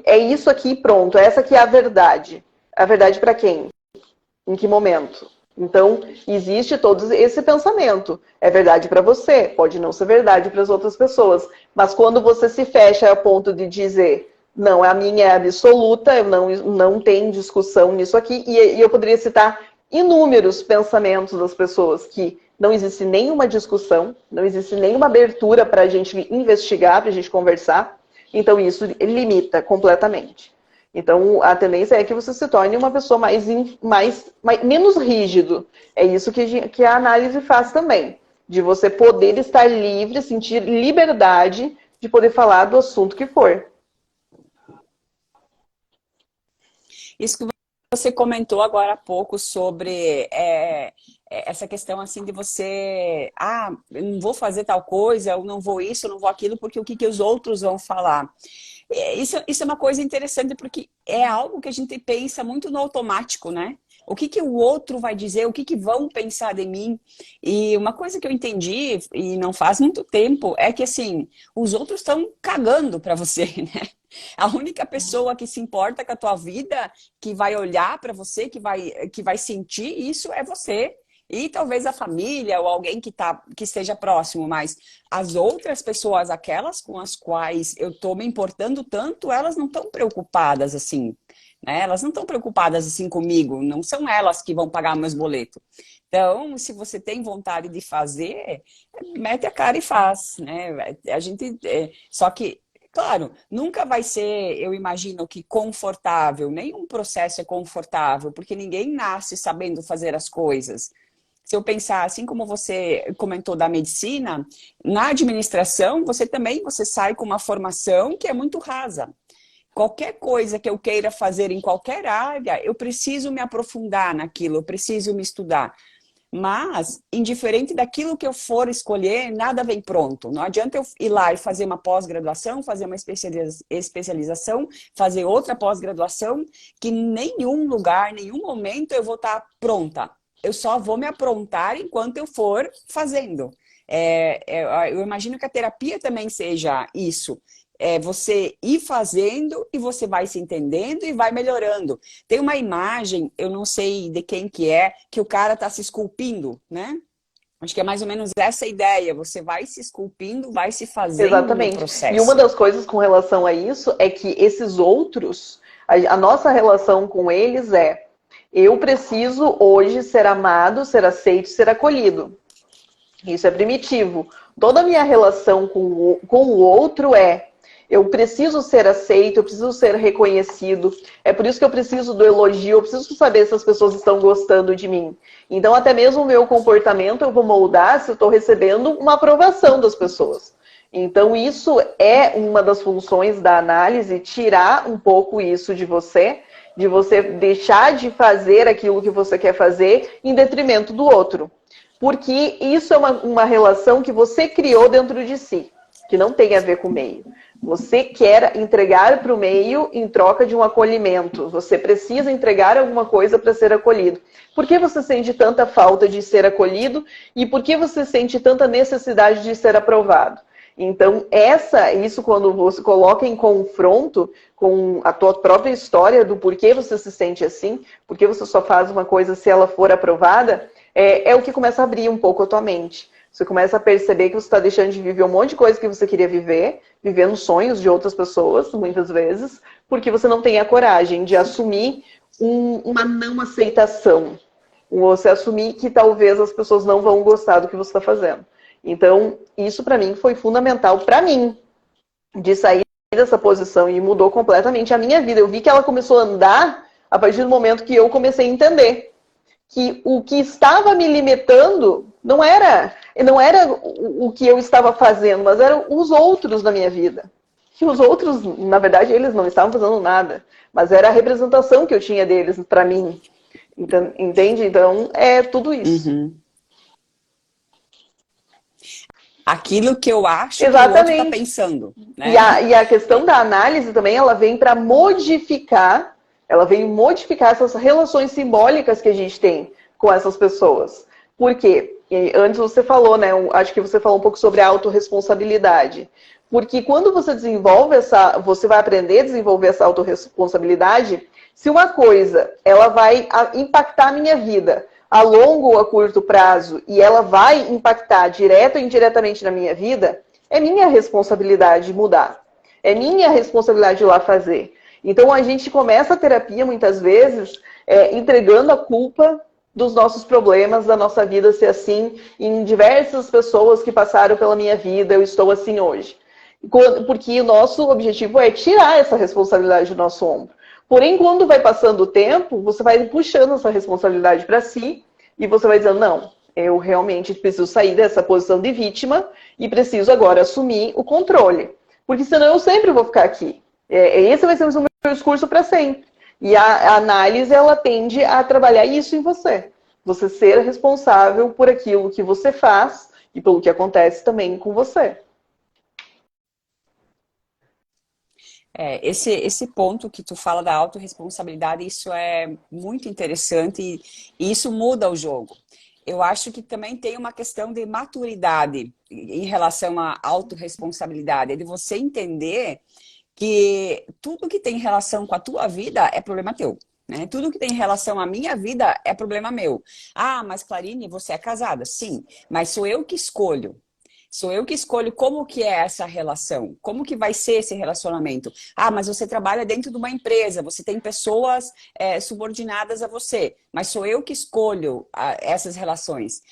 é isso aqui, pronto, essa aqui é a verdade. A verdade para quem? Em que momento? Então, existe todo esse pensamento. É verdade para você, pode não ser verdade para as outras pessoas. Mas quando você se fecha a ponto de dizer, não, a minha é absoluta, eu não tem discussão nisso aqui, e eu poderia citar inúmeros pensamentos das pessoas que não existe nenhuma discussão, não existe nenhuma abertura para a gente investigar, para a gente conversar. Então, isso limita completamente. Então, a tendência é que você se torne uma pessoa menos rígido. É isso que a análise faz também. De você poder estar livre, sentir liberdade de poder falar do assunto que for. Isso que você comentou agora há pouco sobre essa questão assim de você, eu não vou fazer tal coisa, eu não vou isso, eu não vou aquilo, porque o que os outros vão falar? Isso é uma coisa interessante, porque é algo que a gente pensa muito no automático, né? O que o outro vai dizer, o que vão pensar de mim. E uma coisa que eu entendi, e não faz muito tempo, é que assim, os outros estão cagando para você, né? A única pessoa que se importa com a tua vida, que vai olhar para você, que vai sentir isso, é você. E talvez a família ou alguém que esteja próximo, mas as outras pessoas, aquelas com as quais eu estou me importando tanto, elas não estão preocupadas assim, né? Elas não estão preocupadas assim comigo, não são elas que vão pagar meus boletos. Então, se você tem vontade de fazer, mete a cara e faz, né? A gente, só que claro, nunca vai ser, eu imagino que confortável, nenhum processo é confortável, porque ninguém nasce sabendo fazer as coisas. Se eu pensar, assim como você comentou da medicina, na administração, você sai com uma formação que é muito rasa. Qualquer coisa que eu queira fazer em qualquer área, eu preciso me aprofundar naquilo, eu preciso me estudar. Mas, indiferente daquilo que eu for escolher, nada vem pronto. Não adianta eu ir lá e fazer uma pós-graduação, fazer uma especialização, fazer outra pós-graduação, que em nenhum lugar, nenhum momento eu vou estar pronta. Eu só vou me aprontar enquanto eu for fazendo. Eu imagino que a terapia também seja isso. Você ir fazendo e você vai se entendendo e vai melhorando. Tem uma imagem, eu não sei de quem que é, que o cara está se esculpindo, né? Acho que é mais ou menos essa a ideia. Você vai se esculpindo, vai se fazendo no Exatamente. E uma processo. das coisas com relação a isso é que esses outros, a nossa relação com eles é: eu preciso hoje ser amado, ser aceito, ser acolhido. Isso é primitivo. Toda a minha relação com o outro é: eu preciso ser aceito, eu preciso ser reconhecido. É por isso que eu preciso do elogio, eu preciso saber se as pessoas estão gostando de mim. Então, até mesmo o meu comportamento eu vou moldar se eu estou recebendo uma aprovação das pessoas. Então, isso é uma das funções da análise, tirar um pouco isso de você deixar de fazer aquilo que você quer fazer em detrimento do outro. Porque isso é uma relação que você criou dentro de si, que não tem a ver com o meio. Você quer entregar para o meio em troca de um acolhimento. Você precisa entregar alguma coisa para ser acolhido. Por que você sente tanta falta de ser acolhido e por que você sente tanta necessidade de ser aprovado? Então, isso quando você coloca em confronto com a tua própria história do porquê você se sente assim, porque você só faz uma coisa se ela for aprovada, é o que começa a abrir um pouco a tua mente. Você começa a perceber que você está deixando de viver um monte de coisa que você queria viver, vivendo sonhos de outras pessoas, muitas vezes, porque você não tem a coragem de assumir uma não aceitação. Você assumir que talvez as pessoas não vão gostar do que você está fazendo. Então, isso para mim foi fundamental para mim, de sair dessa posição e mudou completamente a minha vida. Eu vi que ela começou a andar a partir do momento que eu comecei a entender que o que estava me limitando não era o que eu estava fazendo, mas eram os outros na minha vida. Que os outros, na verdade, eles não estavam fazendo nada, mas era a representação que eu tinha deles para mim. Então, entende? Então, é tudo isso. Uhum. Aquilo que eu acho que o outro está Exatamente. pensando, E né? a questão da análise também, ela vem para modificar, ela vem modificar essas relações simbólicas que a gente tem com essas pessoas. Por quê? E antes você falou, né? Acho que você falou um pouco sobre a autorresponsabilidade. Porque quando você desenvolve você vai aprender a desenvolver essa autorresponsabilidade, se uma coisa ela vai impactar a minha vida a longo ou a curto prazo e ela vai impactar direto ou indiretamente na minha vida, é minha responsabilidade mudar. É minha responsabilidade ir lá fazer. Então a gente começa a terapia muitas vezes entregando a culpa dos nossos problemas, da nossa vida ser assim, em diversas pessoas que passaram pela minha vida, eu estou assim hoje. Porque o nosso objetivo é tirar essa responsabilidade do nosso ombro. Porém, quando vai passando o tempo, você vai puxando essa responsabilidade para si e você vai dizendo, não, eu realmente preciso sair dessa posição de vítima e preciso agora assumir o controle. Porque senão eu sempre vou ficar aqui. Esse vai ser o meu discurso para sempre. E a análise, ela tende a trabalhar isso em você. Você ser responsável por aquilo que você faz e pelo que acontece também com você. Esse ponto que tu fala da autorresponsabilidade, isso é muito interessante e isso muda o jogo. Eu acho que também tem uma questão de maturidade em relação à autorresponsabilidade, é de você entender que tudo que tem relação com a tua vida é problema teu. Né? Tudo que tem relação à minha vida é problema meu. Ah, mas Clarine, você é casada? Sim, mas sou eu que escolho. Sou eu que escolho como que é essa relação, como que vai ser esse relacionamento. Ah, mas você trabalha dentro de uma empresa, você tem pessoas subordinadas a você, mas sou eu que escolho essas relações.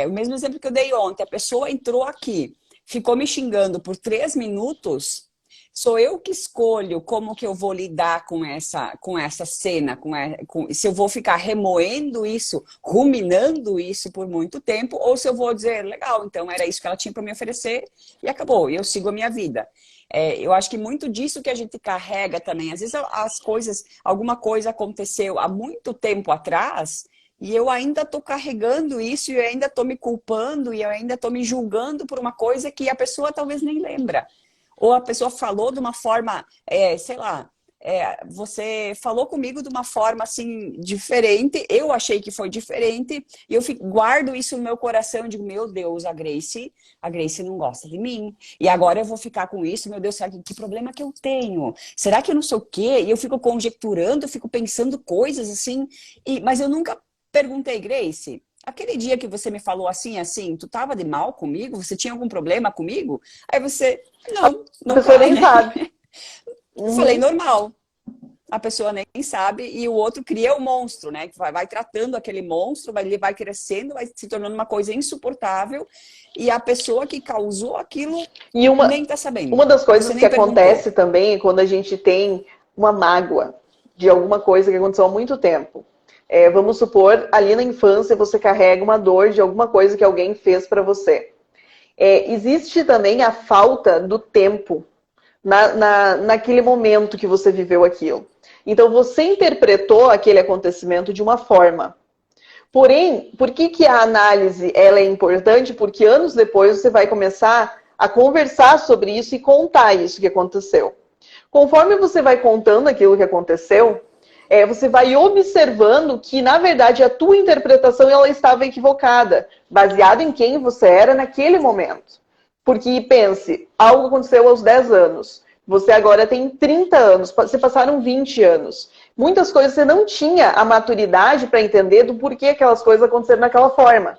O mesmo exemplo que eu dei ontem, a pessoa entrou aqui, ficou me xingando por 3 minutos, sou eu que escolho como que eu vou lidar com essa cena, se eu vou ficar remoendo isso, ruminando isso por muito tempo, ou se eu vou dizer, legal, então era isso que ela tinha para me oferecer e acabou, e eu sigo a minha vida. Eu acho que muito disso que a gente carrega também, às vezes alguma coisa aconteceu há muito tempo atrás, e eu ainda estou carregando isso, e eu ainda estou me culpando, e eu ainda estou me julgando por uma coisa que a pessoa talvez nem lembra. Ou a pessoa falou de uma forma, sei lá, você falou comigo de uma forma assim diferente, eu achei que foi diferente, e eu guardo isso no meu coração e digo, meu Deus, a Grace não gosta de mim. E agora eu vou ficar com isso, meu Deus, será que problema que eu tenho? Será que eu não sei o quê? E eu fico conjecturando, eu fico pensando coisas assim, mas eu nunca perguntei, Grace, aquele dia que você me falou assim, assim, tu tava de mal comigo? Você tinha algum problema comigo? Aí você, não, A não pessoa tá, nem né? sabe. Eu falei, Uhum. normal. A pessoa nem sabe e o outro cria o monstro, né? Que vai tratando aquele monstro, ele vai crescendo, vai se tornando uma coisa insuportável e a pessoa que causou aquilo E nem tá sabendo. uma das Você coisas que nem perguntou. acontece também é quando a gente tem uma mágoa de alguma coisa que aconteceu há muito tempo. Vamos supor, ali na infância você carrega uma dor de alguma coisa que alguém fez para você. Existe também a falta do tempo naquele momento que você viveu aquilo. Então você interpretou aquele acontecimento de uma forma. Porém, por que a análise ela é importante? Porque anos depois você vai começar a conversar sobre isso e contar isso que aconteceu. Conforme você vai contando aquilo que aconteceu, você vai observando que, na verdade, a tua interpretação ela estava equivocada, baseada em quem você era naquele momento. Porque, pense, algo aconteceu aos 10 anos. Você agora tem 30 anos, se passaram 20 anos. Muitas coisas você não tinha a maturidade para entender do porquê aquelas coisas aconteceram daquela forma.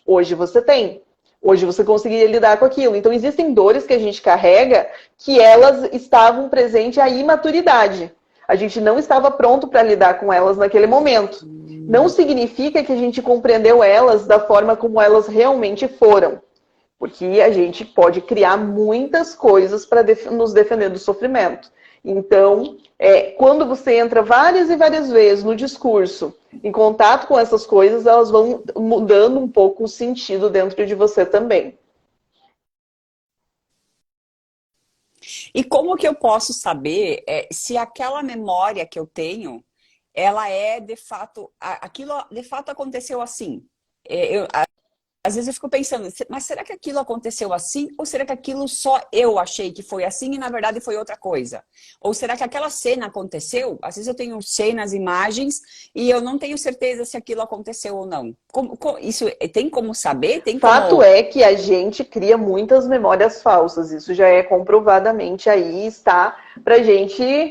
Hoje você tem. Hoje você conseguiria lidar com aquilo. Então, existem dores que a gente carrega que elas estavam presentes à imaturidade. A gente não estava pronto para lidar com elas naquele momento. Não significa que a gente compreendeu elas da forma como elas realmente foram. Porque a gente pode criar muitas coisas para nos defender do sofrimento. Então, quando você entra várias e várias vezes no discurso, em contato com essas coisas, elas vão mudando um pouco o sentido dentro de você também. E como que eu posso saber se aquela memória que eu tenho, ela é de fato, aquilo de fato aconteceu assim? Às vezes eu fico pensando, mas será que aquilo aconteceu assim? Ou será que aquilo só eu achei que foi assim e na verdade foi outra coisa? Ou será que aquela cena aconteceu? Às vezes eu tenho cenas, imagens e eu não tenho certeza se aquilo aconteceu ou não. Isso tem como saber? Tem Fato como. é que a gente cria muitas memórias falsas. Isso já é comprovadamente aí, está pra gente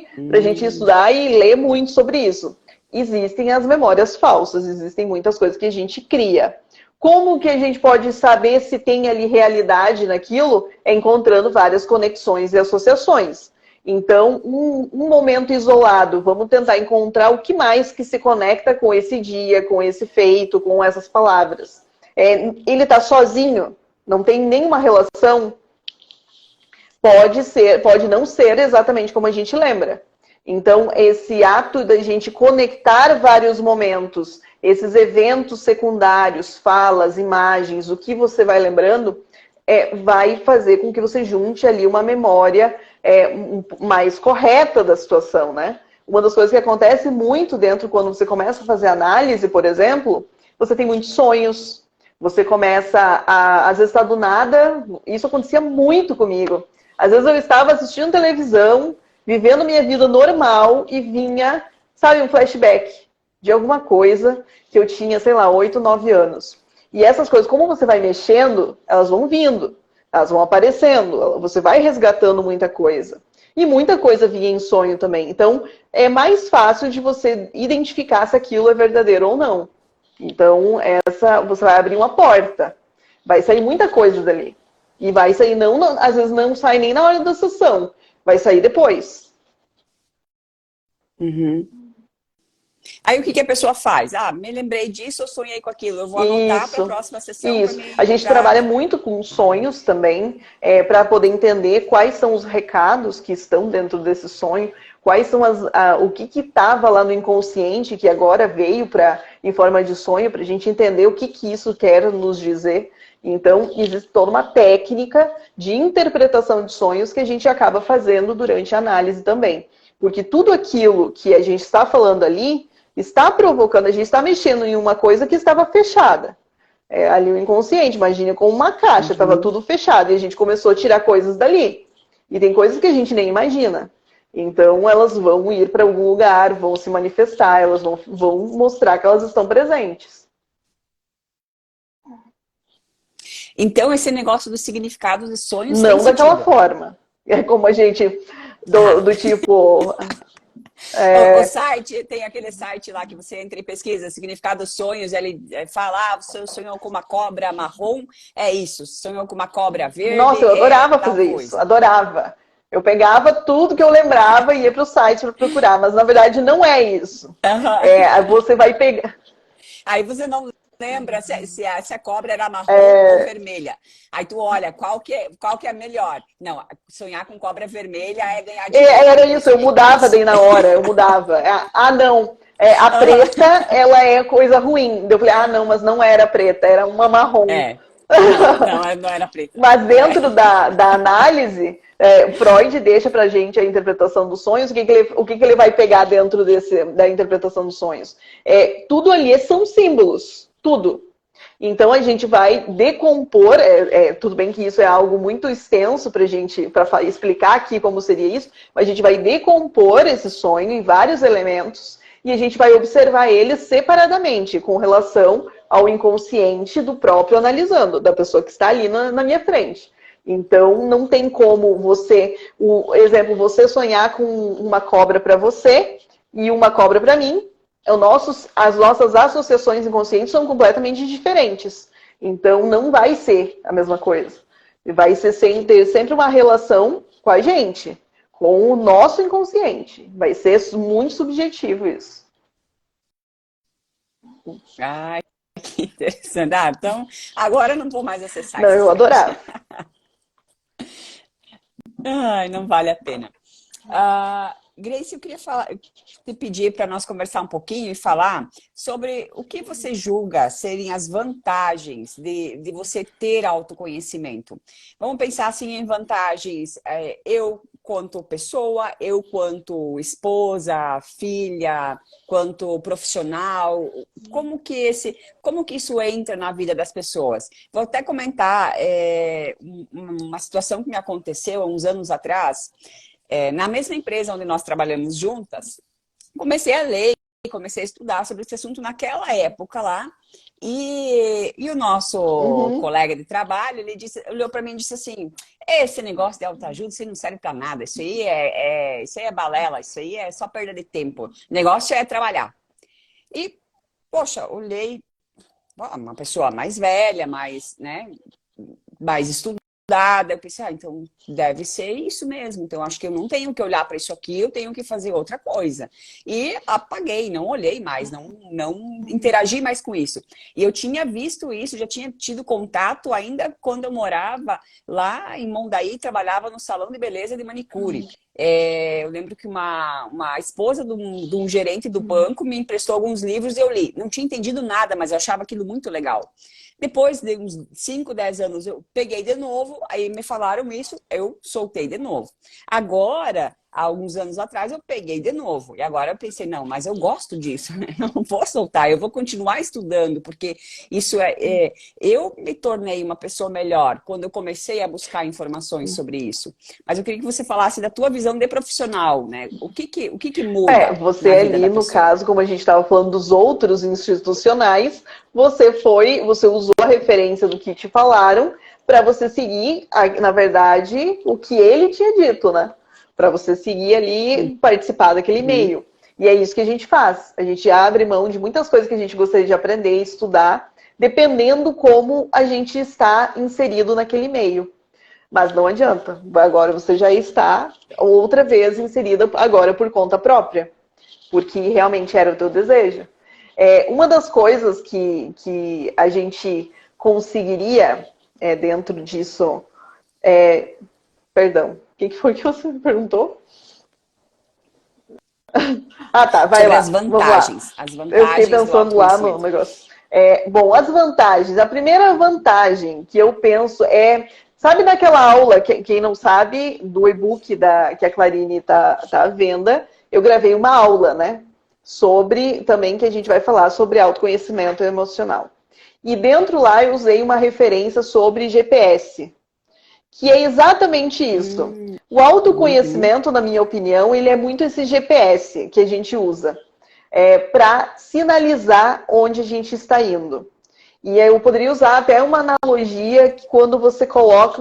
estudar e ler muito sobre isso. Existem as memórias falsas, existem muitas coisas que a gente cria. Como que a gente pode saber se tem ali realidade naquilo? É encontrando várias conexões e associações. Então, um momento isolado, vamos tentar encontrar o que mais que se conecta com esse dia, com esse feito, com essas palavras. Ele está sozinho, não tem nenhuma relação, pode não ser exatamente como a gente lembra. Então, esse ato da gente conectar vários momentos, esses eventos secundários, falas, imagens, o que você vai lembrando, vai fazer com que você junte ali uma memória mais correta da situação, né? Uma das coisas que acontece muito dentro quando você começa a fazer análise, por exemplo, você tem muitos sonhos, você começa às vezes está do nada, isso acontecia muito comigo. Às vezes eu estava assistindo televisão, vivendo minha vida normal e vinha, sabe, um flashback de alguma coisa que eu tinha, sei lá, 8, 9 anos. E essas coisas, como você vai mexendo, elas vão vindo, elas vão aparecendo, você vai resgatando muita coisa. E muita coisa vinha em sonho também. Então, é mais fácil de você identificar se aquilo é verdadeiro ou não. Então, você vai abrir uma porta. Vai sair muita coisa dali. E vai sair, às vezes não sai nem na hora da sessão. Vai sair depois. Uhum. Aí o que a pessoa faz? Ah, me lembrei disso, eu sonhei com aquilo. Eu vou anotar para a Isso, próxima sessão para isso. me. A gente trabalha muito com sonhos também, para poder entender quais são os recados que estão dentro desse sonho, quais são o que estava lá no inconsciente que agora veio em forma de sonho, para a gente entender o que isso quer nos dizer. Então, existe toda uma técnica de interpretação de sonhos que a gente acaba fazendo durante a análise também. Porque tudo aquilo que a gente está falando ali está provocando, a gente está mexendo em uma coisa que estava fechada. Ali o inconsciente, imagina com uma caixa, estava Uhum. tudo fechado e a gente começou a tirar coisas dali. E tem coisas que a gente nem imagina. Então elas vão ir para algum lugar, vão se manifestar, elas vão mostrar que elas estão presentes. Então, esse negócio dos significados de sonhos tem Não daquela sentido. forma. É como a gente, Ah, do tipo, O site, tem aquele site lá que você entra e pesquisa significado dos sonhos, ele fala, você sonhou com uma cobra marrom, é isso. Sonhou com uma cobra verde, Nossa, eu é adorava tal fazer isso, coisa. adorava. Eu pegava tudo que eu lembrava e ia para o site para procurar, mas na verdade não é isso. Uhum. Você vai pegar. Aí você não lembra se a cobra era marrom ou vermelha. Aí tu olha, qual que é melhor? Não, sonhar com cobra vermelha é ganhar dinheiro. Era Aí eu isso, eu sonhei com mudava isso. daí na hora, eu mudava. Não, a preta, Uhum. ela é coisa ruim. Eu falei, não, mas não era preta, era uma marrom. É, não era preta. Mas É. dentro da análise, Freud deixa pra gente a interpretação dos sonhos. O que ele vai pegar dentro da interpretação dos sonhos? Tudo ali são símbolos, tudo. Então a gente vai decompor, tudo bem que isso é algo muito extenso para explicar aqui como seria isso, mas a gente vai decompor esse sonho em vários elementos e a gente vai observar eles separadamente, com relação ao inconsciente do próprio analisando, da pessoa que está ali na minha frente. Então não tem como você sonhar com uma cobra para você e uma cobra para mim. As nossas associações inconscientes são completamente diferentes. Então, não vai ser a mesma coisa. Vai ser ter sempre uma relação com a gente, com o nosso inconsciente. Vai ser muito subjetivo isso. Ai, que interessante. Então, agora eu não vou mais acessar Não, esse eu site. adorava. Ai, não vale a pena. Grace, eu queria te pedir para nós conversar um pouquinho e falar sobre o que você julga serem as vantagens de você ter autoconhecimento. Vamos pensar assim em vantagens, eu quanto pessoa, eu quanto esposa, filha, quanto profissional, como que isso entra na vida das pessoas? Vou até comentar uma situação que me aconteceu há uns anos atrás. Na mesma empresa onde nós trabalhamos juntas, comecei a ler, comecei a estudar sobre esse assunto naquela época lá. E o nosso Uhum. colega de trabalho, ele olhou para mim e disse assim: esse negócio de autoajuda, isso aí não serve para nada, isso aí é balela, isso aí é só perda de tempo. O negócio é trabalhar. E, poxa, olhei, uma pessoa mais velha, mais estudada, eu pensei, então deve ser isso mesmo. Então acho que eu não tenho que olhar para isso aqui, eu tenho que fazer outra coisa. E apaguei, não olhei mais, não interagi mais com isso. E eu tinha visto isso, já tinha tido contato ainda quando eu morava lá em Mondaí, trabalhava no salão de beleza de manicure. Eu lembro que uma esposa de um gerente do banco me emprestou alguns livros e eu li. Não tinha entendido nada, mas eu achava aquilo muito legal. Depois de uns 5, 10 anos, eu peguei de novo, aí me falaram isso, eu soltei de novo. Agora, há alguns anos atrás, eu peguei de novo. E agora eu pensei, não, mas eu gosto disso, né? Não vou soltar, eu vou continuar estudando, porque eu me tornei uma pessoa melhor quando eu comecei a buscar informações sobre isso. Mas eu queria que você falasse da tua visão de profissional, né? O que muda Você na vida ali, da no pessoa? caso, como a gente estava falando dos outros institucionais, você usou a referência do que te falaram para você seguir, na verdade, o que ele tinha dito, né? Para você seguir ali, participar daquele Uhum. meio. E é isso que a gente faz. A gente abre mão de muitas coisas que a gente gostaria de aprender, estudar, dependendo como a gente está inserido naquele meio. Mas não adianta. Agora você já está outra vez inserida agora por conta própria, porque realmente era o teu desejo. Uma das coisas que a gente conseguiria dentro disso. Perdão, o que foi que você me perguntou? Ah, tá, vai Sobre as lá, vamos lá. vantagens, as Eu fiquei vantagens do pensando lá no autoconhecimento. negócio. Bom, as vantagens. A primeira vantagem que eu penso sabe daquela aula, quem não sabe, do e-book que a Clarine está à venda, eu gravei uma aula, né? Sobre, também que a gente vai falar sobre autoconhecimento emocional. E dentro lá eu usei uma referência sobre GPS, que é exatamente isso. O Uhum. autoconhecimento, na minha opinião, ele é muito esse GPS que a gente usa para sinalizar onde a gente está indo. E eu poderia usar até uma analogia que quando você coloca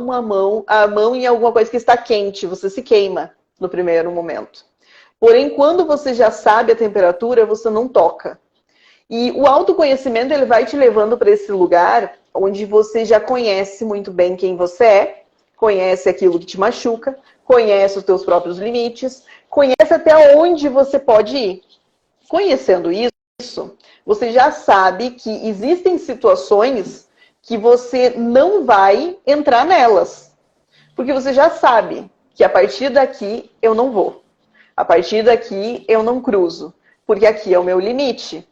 a mão em alguma coisa que está quente, você se queima no primeiro momento. Porém, quando você já sabe a temperatura, você não toca. E o autoconhecimento, ele vai te levando para esse lugar onde você já conhece muito bem quem você é, conhece aquilo que te machuca, conhece os teus próprios limites, conhece até onde você pode ir. Conhecendo isso, você já sabe que existem situações que você não vai entrar nelas. Porque você já sabe que a partir daqui eu não vou. A partir daqui eu não cruzo. Porque aqui é o meu limite.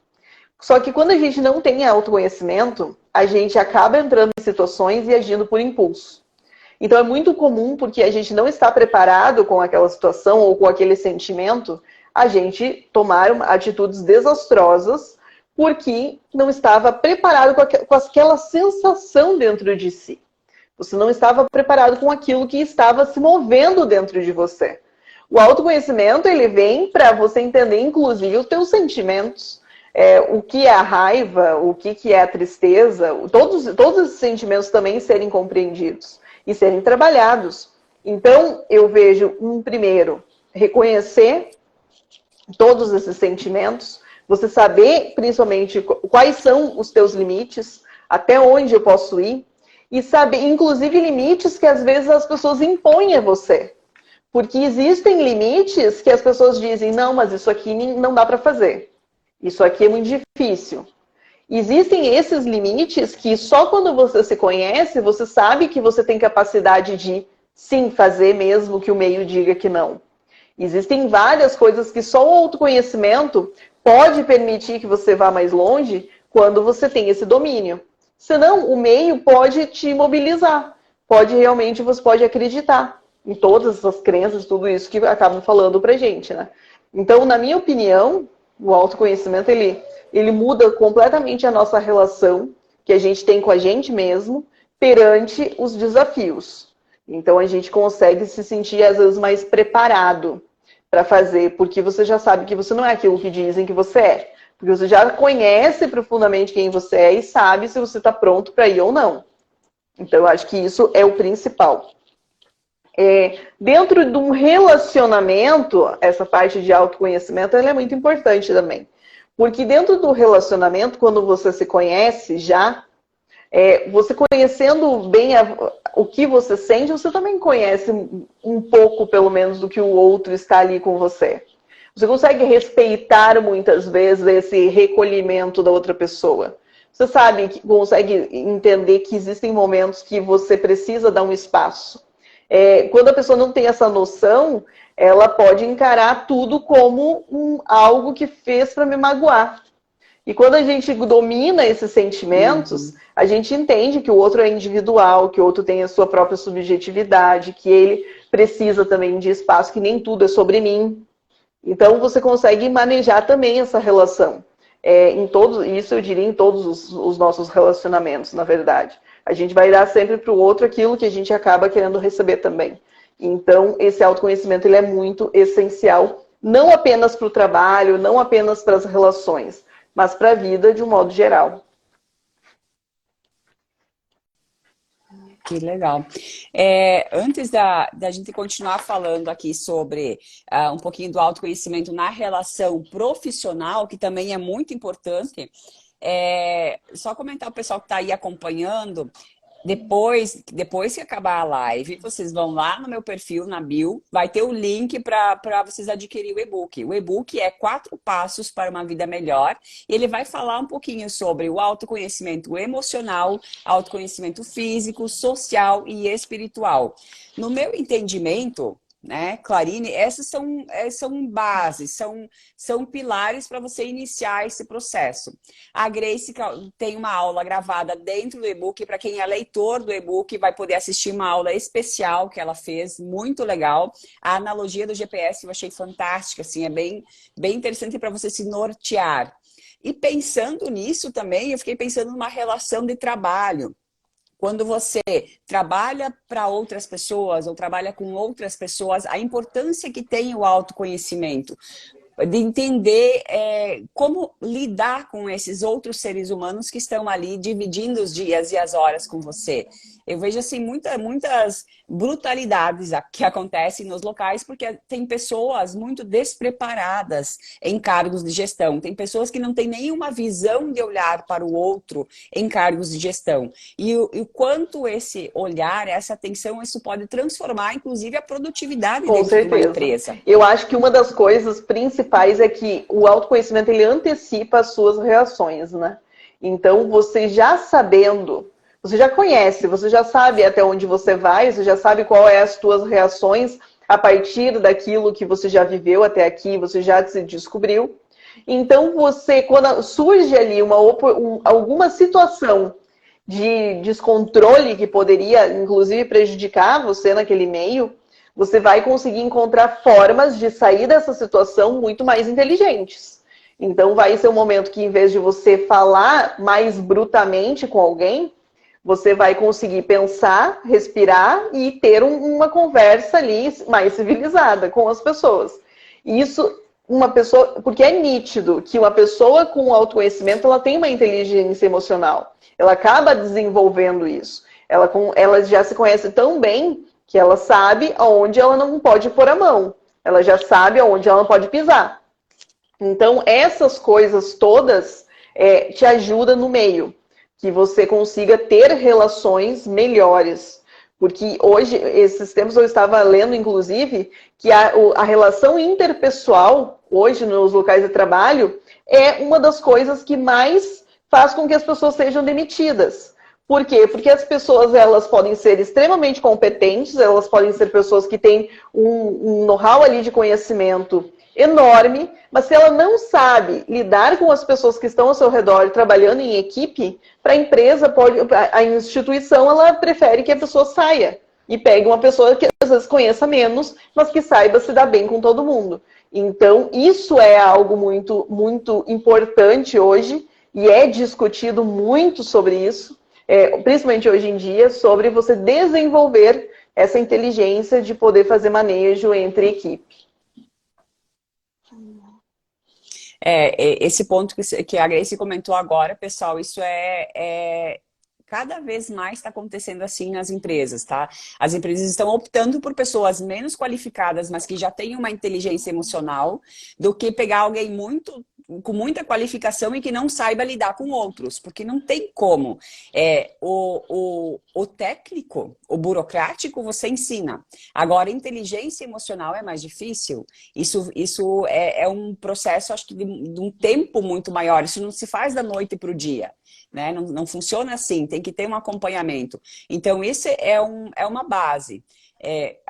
Só que quando a gente não tem autoconhecimento, a gente acaba entrando em situações e agindo por impulso. Então é muito comum, porque a gente não está preparado com aquela situação ou com aquele sentimento, a gente tomar atitudes desastrosas porque não estava preparado com aquela sensação dentro de si. Você não estava preparado com aquilo que estava se movendo dentro de você. O autoconhecimento, ele vem para você entender, inclusive, os teus sentimentos. O que é a raiva, o que é a tristeza, todos esses sentimentos também serem compreendidos e serem trabalhados. Então, eu vejo, primeiro, reconhecer todos esses sentimentos, você saber, principalmente, quais são os teus limites, até onde eu posso ir, e saber, inclusive, limites que às vezes as pessoas impõem a você. Porque existem limites que as pessoas dizem, não, mas isso aqui não dá para fazer. Isso aqui é muito difícil. Existem esses limites que só quando você se conhece, você sabe que você tem capacidade de, sim, fazer mesmo que o meio diga que não. Existem várias coisas que só o autoconhecimento pode permitir que você vá mais longe quando você tem esse domínio. Senão, o meio pode te imobilizar. Você pode acreditar em todas essas crenças, tudo isso que acabam falando pra gente, né? Então, na minha opinião, o autoconhecimento, ele muda completamente a nossa relação que a gente tem com a gente mesmo perante os desafios. Então, a gente consegue se sentir, às vezes, mais preparado para fazer, porque você já sabe que você não é aquilo que dizem que você é. Porque você já conhece profundamente quem você é e sabe se você está pronto para ir ou não. Então, eu acho que isso é o principal. Dentro de um relacionamento, essa parte de autoconhecimento ela é muito importante também. Porque dentro do relacionamento, quando você se conhece já, você conhecendo bem o que você sente, você também conhece um pouco, pelo menos, do que o outro está ali com você. Você consegue respeitar muitas vezes esse recolhimento da outra pessoa. Você sabe, consegue entender que existem momentos que você precisa dar um espaço. Quando a pessoa não tem essa noção, ela pode encarar tudo como algo que fez para me magoar. E quando a gente domina esses sentimentos, a gente entende que o outro é individual, que o outro tem a sua própria subjetividade, que ele precisa também de espaço, que nem tudo é sobre mim. Então, você consegue manejar também essa relação. Isso eu diria em todos os nossos relacionamentos, na verdade. A gente vai dar sempre para o outro aquilo que a gente acaba querendo receber também. Então, esse autoconhecimento ele é muito essencial, não apenas para o trabalho, não apenas para as relações, mas para a vida de um modo geral. Que legal. Antes da gente continuar falando aqui sobre um pouquinho do autoconhecimento na relação profissional, que também é muito importante, só comentar o pessoal que está aí acompanhando. Depois que acabar a live, vocês vão lá no meu perfil, na bio, vai ter o link para vocês adquirir o e-book. O e-book é 4 passos para uma vida melhor. E ele vai falar um pouquinho sobre o autoconhecimento emocional, autoconhecimento físico, social e espiritual. No meu entendimento, né, Clarine, essas são bases, são pilares para você iniciar esse processo. A Grace tem uma aula gravada dentro do e-book, para quem é leitor do e-book vai poder assistir uma aula especial que ela fez, muito legal. A analogia do GPS eu achei fantástica, assim, é bem interessante para você se nortear. E pensando nisso também, eu fiquei pensando numa relação de trabalho. Quando você trabalha para outras pessoas ou trabalha com outras pessoas, a importância que tem o autoconhecimento, de entender como lidar com esses outros seres humanos que estão ali dividindo os dias e as horas com você. Eu vejo assim muitas brutalidades que acontecem nos locais, porque tem pessoas muito despreparadas em cargos de gestão. Tem pessoas que não têm nenhuma visão de olhar para o outro em cargos de gestão. E o quanto esse olhar, essa atenção, isso pode transformar, inclusive, a produtividade Com dentro de uma certeza. empresa. Eu acho que uma das coisas principais é que o autoconhecimento ele antecipa as suas reações, né? Então, você já sabendo, você já conhece, você já sabe até onde você vai, você já sabe qual é as suas reações a partir daquilo que você já viveu até aqui, você já se descobriu. Então, você, quando surge ali alguma situação de descontrole que poderia, inclusive, prejudicar você naquele meio, você vai conseguir encontrar formas de sair dessa situação muito mais inteligentes. Então, vai ser um momento que, em vez de você falar mais brutamente com alguém, você vai conseguir pensar, respirar e ter uma conversa ali mais civilizada com as pessoas. Isso, uma pessoa, porque é nítido que uma pessoa com autoconhecimento, ela tem uma inteligência emocional. Ela acaba desenvolvendo isso. Ela já se conhece tão bem que ela sabe aonde ela não pode pôr a mão. Ela já sabe aonde ela não pode pisar. Então, essas coisas todas te ajudam no meio. Que você consiga ter relações melhores. Porque hoje, esses tempos eu estava lendo, inclusive, que a relação interpessoal, hoje nos locais de trabalho, é uma das coisas que mais faz com que as pessoas sejam demitidas. Por quê? Porque as pessoas elas podem ser extremamente competentes, elas podem ser pessoas que têm um know-how ali de conhecimento enorme, mas se ela não sabe lidar com as pessoas que estão ao seu redor trabalhando em equipe, para a empresa, a instituição, ela prefere que a pessoa saia e pegue uma pessoa que às vezes conheça menos, mas que saiba se dar bem com todo mundo. Então, isso é algo muito, muito importante hoje e é discutido muito sobre isso, principalmente hoje em dia, sobre você desenvolver essa inteligência de poder fazer manejo entre equipe. Esse ponto que a Grace comentou agora, pessoal, isso cada vez mais está acontecendo assim nas empresas, tá? As empresas estão optando por pessoas menos qualificadas, mas que já têm uma inteligência emocional, do que pegar alguém com muita qualificação e que não saiba lidar com outros, porque não tem como. O técnico, o burocrático, você ensina. Agora, inteligência emocional é mais difícil. Isso é um processo, acho que de um tempo muito maior. Isso não se faz da noite para o dia. Né? Não funciona assim, tem que ter um acompanhamento. Então, isso é uma base.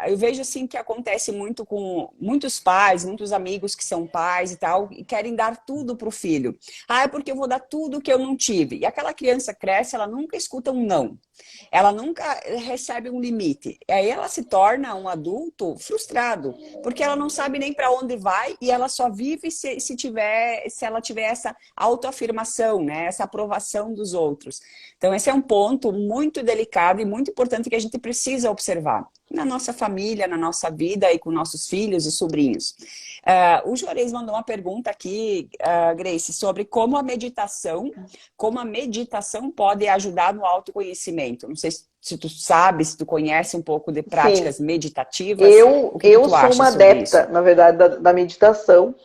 Eu vejo assim que acontece muito com muitos pais, muitos amigos que são pais e tal, e querem dar tudo para o filho. Ah, é porque eu vou dar tudo que eu não tive. E aquela criança cresce, ela nunca escuta um não. Ela nunca recebe um limite. E aí ela se torna um adulto frustrado, porque ela não sabe nem para onde vai e ela só vive se ela tiver essa autoafirmação, né? Essa aprovação dos outros. Então esse é um ponto muito delicado e muito importante que a gente precisa observar na nossa família, na nossa vida e com nossos filhos e sobrinhos. O Juarez mandou uma pergunta aqui, Grace, sobre como a meditação pode ajudar no autoconhecimento. Não sei se tu sabe, se tu conhece um pouco de práticas Sim. meditativas. Eu sou uma adepta, na verdade, da meditação.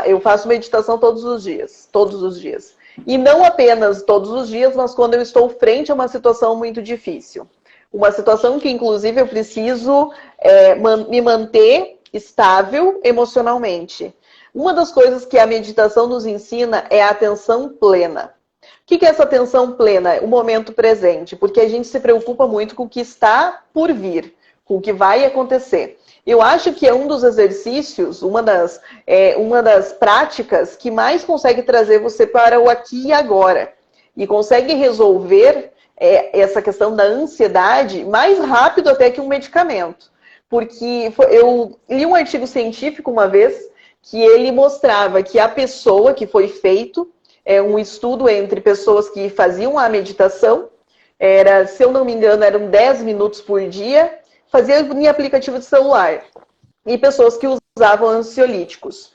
Eu faço meditação todos os dias, todos os dias. E não apenas todos os dias, mas quando eu estou frente a uma situação muito difícil. Uma situação que, inclusive, eu preciso me manter estável emocionalmente. Uma das coisas que a meditação nos ensina é a atenção plena. O que é essa atenção plena? O momento presente, porque a gente se preocupa muito com o que está por vir, com o que vai acontecer. Eu acho que é um dos exercícios, uma das práticas que mais consegue trazer você para o aqui e agora. E consegue resolver essa questão da ansiedade mais rápido até que um medicamento. Porque eu li um artigo científico uma vez que ele mostrava que a pessoa que foi feito um estudo entre pessoas que faziam a meditação, se eu não me engano, eram 10 minutos por dia, fazia em aplicativo de celular, e pessoas que usavam ansiolíticos.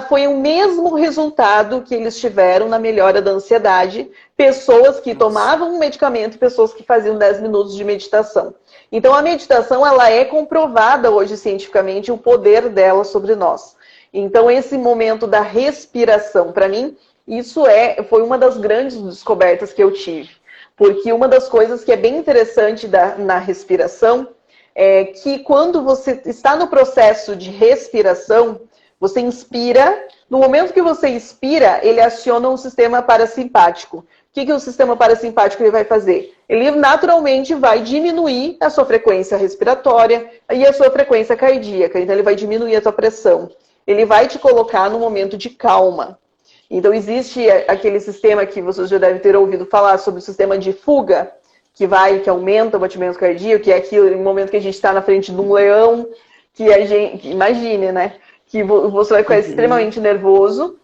Foi o mesmo resultado que eles tiveram na melhora da ansiedade, pessoas que tomavam um medicamento e pessoas que faziam 10 minutos de meditação. Então, a meditação, ela é comprovada hoje cientificamente, o poder dela sobre nós. Então, esse momento da respiração, para mim, isso foi uma das grandes descobertas que eu tive. Porque uma das coisas que é bem interessante na respiração é que quando você está no processo de respiração, você inspira, no momento que você expira, ele aciona um sistema parasimpático. O que o sistema parasimpático ele vai fazer? Ele naturalmente vai diminuir a sua frequência respiratória e a sua frequência cardíaca. Então, ele vai diminuir a sua pressão. Ele vai te colocar no momento de calma. Então, existe aquele sistema que vocês já devem ter ouvido falar sobre o sistema de fuga, que aumenta o batimento cardíaco, que é aquilo, no momento que a gente está na frente de um leão, que a gente, imagine, né? Que você vai ficar extremamente nervoso.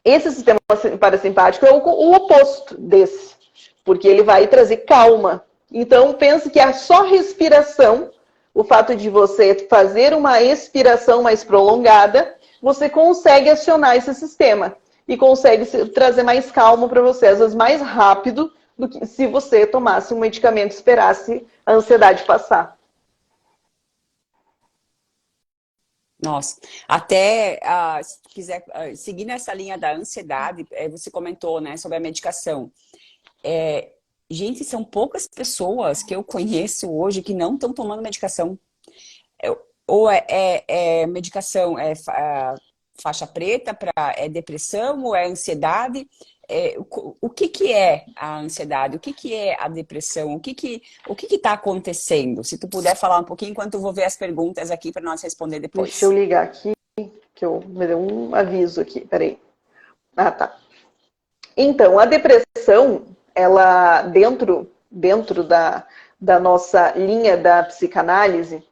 Esse sistema parasimpático é o oposto desse, porque ele vai trazer calma. Então, pense que a só respiração, o fato de você fazer uma expiração mais prolongada, você consegue acionar esse sistema e consegue trazer mais calma para você, às vezes mais rápido do que se você tomasse um medicamento e esperasse a ansiedade passar. Nossa, até se quiser seguir nessa linha da ansiedade, você comentou, né, sobre a medicação. Gente, são poucas pessoas que eu conheço hoje que não estão tomando medicação. Ou medicação faixa preta para depressão ou é ansiedade? O que é a ansiedade? O que é a depressão? O que está acontecendo? Se tu puder falar um pouquinho, enquanto eu vou ver as perguntas aqui para nós responder depois. Deixa eu ligar aqui, que me deu um aviso aqui, peraí. Ah, tá. Então, a depressão, ela dentro da nossa linha da psicanálise,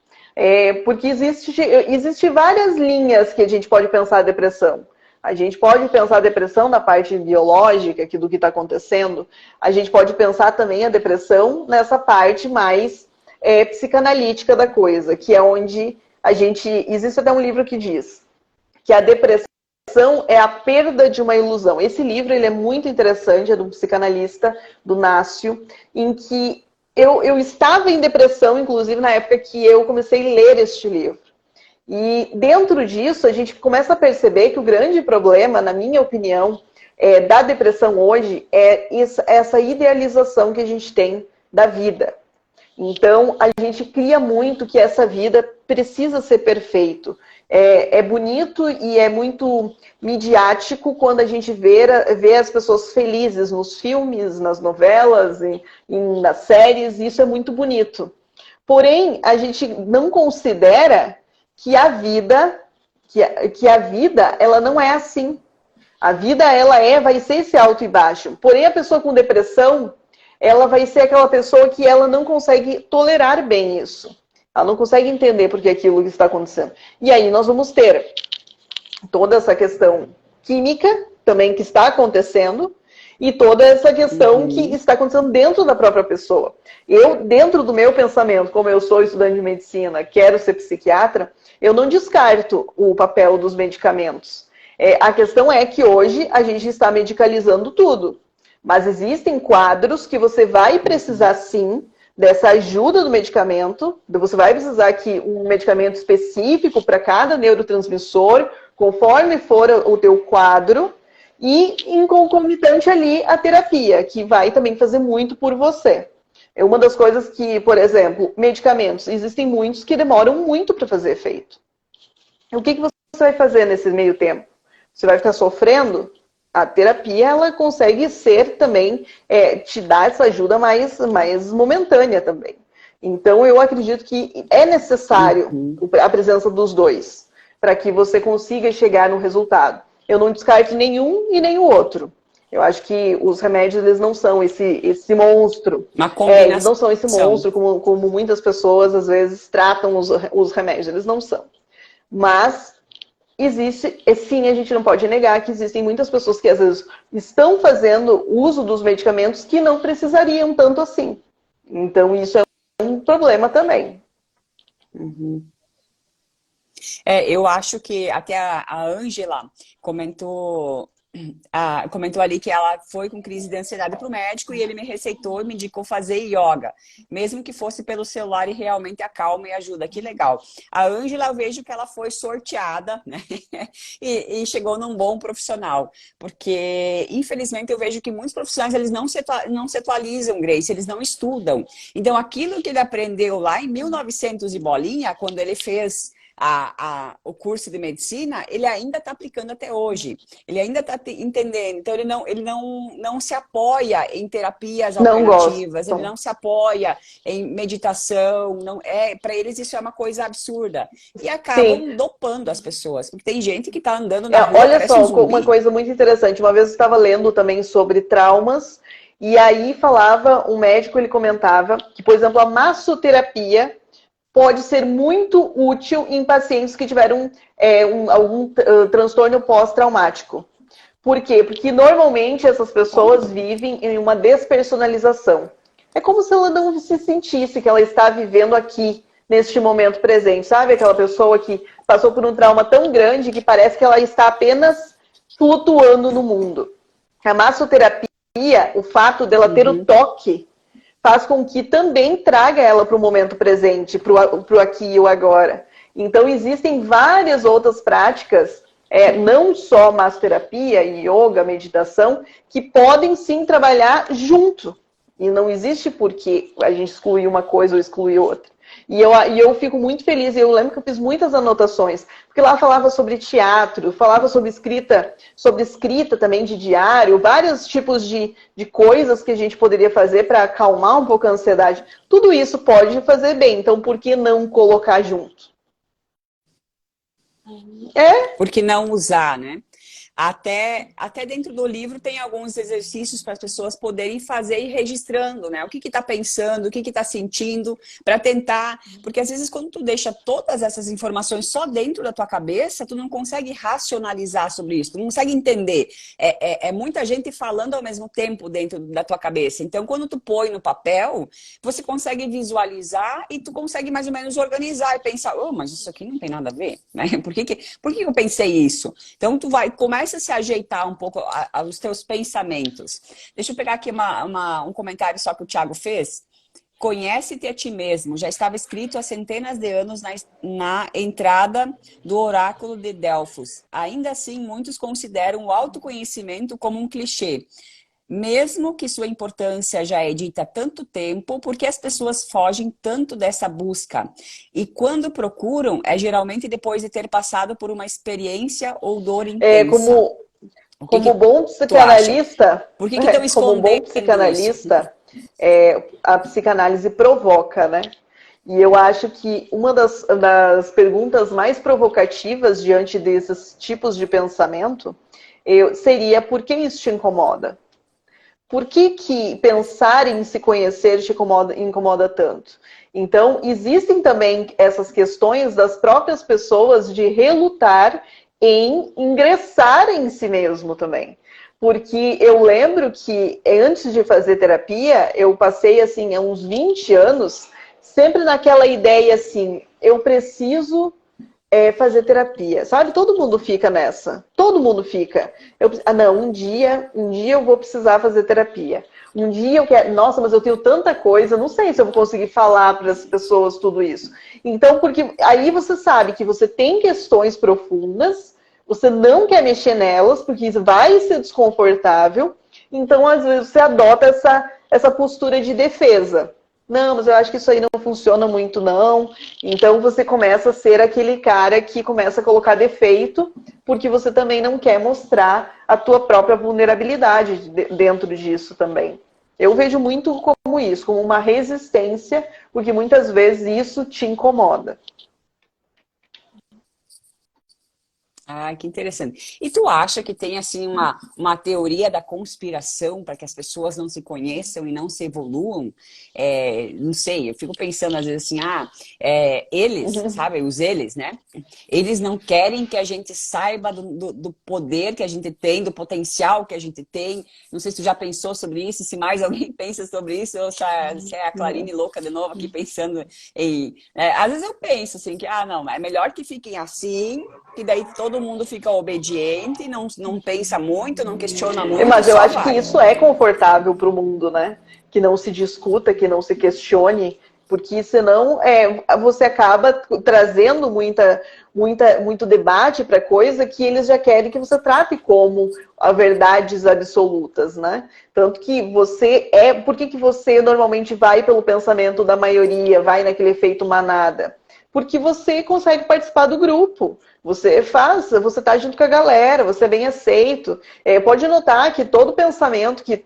porque existe várias linhas que a gente pode pensar a depressão. A gente pode pensar a depressão na parte biológica, do que está acontecendo. A gente pode pensar também a depressão nessa parte mais psicanalítica da coisa, que é onde existe até um livro que diz que a depressão é a perda de uma ilusão. Esse livro ele é muito interessante, é de um psicanalista, do Nácio, em que eu estava em depressão, inclusive na época que eu comecei a ler este livro. E dentro disso, a gente começa a perceber que o grande problema, na minha opinião, da depressão hoje é essa idealização que a gente tem da vida. Então, a gente cria muito que essa vida precisa ser perfeito. É bonito e é muito midiático quando a gente vê as pessoas felizes nos filmes, nas novelas, nas séries, isso é muito bonito. Porém, a gente não considera que a vida ela não é assim. A vida vai ser esse alto e baixo. Porém, a pessoa com depressão, ela vai ser aquela pessoa que ela não consegue tolerar bem isso. Ela não consegue entender por que aquilo que está acontecendo. E aí nós vamos ter toda essa questão química também que está acontecendo e toda essa questão que está acontecendo dentro da própria pessoa. Eu, dentro do meu pensamento, como eu sou estudante de medicina, quero ser psiquiatra, eu não descarto o papel dos medicamentos. A questão é que hoje a gente está medicalizando tudo. Mas existem quadros que você vai precisar, sim, dessa ajuda do medicamento. Você vai precisar que um medicamento específico para cada neurotransmissor, conforme for o teu quadro, e em concomitante ali a terapia, que vai também fazer muito por você. É uma das coisas que, por exemplo, medicamentos, existem muitos que demoram muito para fazer efeito. O que você vai fazer nesse meio tempo? Você vai ficar sofrendo? A terapia, ela consegue ser também, te dar essa ajuda mais momentânea também. Então, eu acredito que é necessário a presença dos dois, para que você consiga chegar no resultado. Eu não descarto nenhum e nem o outro. Eu acho que os remédios, eles não são esse monstro. Uma combinação. Eles não são esse monstro, como muitas pessoas, às vezes, tratam os remédios. Eles não são. Mas existe, sim, a gente não pode negar que existem muitas pessoas que, às vezes, estão fazendo uso dos medicamentos que não precisariam tanto assim. Então, isso é um problema também. Eu acho que até a Ângela comentou, comentou ali que ela foi com crise de ansiedade para o médico e ele me receitou e me indicou fazer yoga, mesmo que fosse pelo celular e realmente acalma e ajuda. Que legal. A Ângela, eu vejo que ela foi sorteada, né? E chegou num bom profissional, porque infelizmente eu vejo que muitos profissionais eles não se atualizam, Grace, eles não estudam. Então aquilo que ele aprendeu lá em 1900 e bolinha, quando ele fez o curso de medicina, ele ainda está aplicando até hoje. Ele ainda está entendendo. Então, ele não se apoia em terapias Não alternativas, ele gostam. não se apoia em meditação. Não, para eles, isso é uma coisa absurda. E Sim. acabam dopando as pessoas. Porque tem gente que está andando na rua, Olha parece um só, uma zumbi. coisa muito interessante. Uma vez eu estava lendo também sobre traumas, e aí falava, um médico, ele comentava que, por exemplo, a massoterapia pode ser muito útil em pacientes que tiveram algum transtorno pós-traumático. Por quê? Porque normalmente essas pessoas vivem em uma despersonalização. É como se ela não se sentisse que ela está vivendo aqui, neste momento presente. Sabe aquela pessoa que passou por um trauma tão grande que parece que ela está apenas flutuando no mundo. A massoterapia, o fato dela ter o toque, faz com que também traga ela para o momento presente, para o aqui e o agora. Então, existem várias outras práticas, não só massoterapia, yoga, meditação, que podem sim trabalhar junto. E não existe por que a gente excluir uma coisa ou excluir outra. E eu fico muito feliz, e eu lembro que eu fiz muitas anotações, porque lá falava sobre teatro, falava sobre escrita também de diário, vários tipos de coisas que a gente poderia fazer para acalmar um pouco a ansiedade. Tudo isso pode fazer bem, então por que não colocar junto? Por que não usar, né? Até dentro do livro tem alguns exercícios para as pessoas poderem fazer e ir registrando, né? O que está pensando, o que está sentindo, para tentar. Porque às vezes quando tu deixa todas essas informações só dentro da tua cabeça, tu não consegue racionalizar sobre isso, tu não consegue entender. É muita gente falando ao mesmo tempo dentro da tua cabeça. Então, quando tu põe no papel, você consegue visualizar e tu consegue mais ou menos organizar e pensar, oh, mas isso aqui não tem nada a ver, né? Por que eu pensei isso? Então, começa a se ajeitar um pouco aos teus pensamentos. Deixa eu pegar aqui um comentário só que o Thiago fez. Conhece-te a ti mesmo. Já estava escrito há centenas de anos na entrada do oráculo de Delfos. Ainda assim, muitos consideram o autoconhecimento como um clichê. Mesmo que sua importância já é dita há tanto tempo, porque as pessoas fogem tanto dessa busca? E quando procuram, é geralmente depois de ter passado por uma experiência ou dor intensa. Como, O que como que bom tu acha? psicanalista, Por que estão como um bom escondendo isso? psicanalista, a psicanálise provoca, né? E eu acho que uma das perguntas mais provocativas diante desses tipos de pensamento seria: por que isso te incomoda? Por que pensar em se conhecer te incomoda tanto? Então, existem também essas questões das próprias pessoas de relutar em ingressar em si mesmo também. Porque eu lembro que antes de fazer terapia, eu passei assim uns 20 anos sempre naquela ideia assim, eu preciso fazer terapia, sabe? Todo mundo fica nessa. Todo mundo fica. Não, um dia eu vou precisar fazer terapia. Um dia eu quero. Nossa, mas eu tenho tanta coisa, não sei se eu vou conseguir falar para as pessoas tudo isso. Então, porque aí você sabe que você tem questões profundas, você não quer mexer nelas, porque isso vai ser desconfortável. Então, às vezes, você adota essa postura de defesa. Não, mas eu acho que isso aí não funciona muito, não. Então você começa a ser aquele cara que começa a colocar defeito, porque você também não quer mostrar a tua própria vulnerabilidade dentro disso também. Eu vejo muito como isso, como uma resistência, porque muitas vezes isso te incomoda. Ah, que interessante. E tu acha que tem assim uma teoria da conspiração para que as pessoas não se conheçam e não se evoluam? Não sei, eu fico pensando às vezes assim, eles, sabe, os eles, né? Eles não querem que a gente saiba do poder que a gente tem, do potencial que a gente tem. Não sei se tu já pensou sobre isso, se mais alguém pensa sobre isso, ou se é a Clarine louca de novo aqui pensando em. Às vezes eu penso assim, que não, é melhor que fiquem assim, que daí todo mundo fica obediente, não pensa muito, não questiona muito e Mas eu só acho que vai. isso é confortável para o mundo, né? Que não se discuta, que não se questione, porque senão você acaba trazendo muito debate para coisa que eles já querem que você trate como verdades absolutas, né? Tanto que por que você normalmente vai pelo pensamento da maioria, vai naquele efeito manada? Porque você consegue participar do grupo. Você está junto com a galera, você é bem aceito. Pode notar que todo pensamento que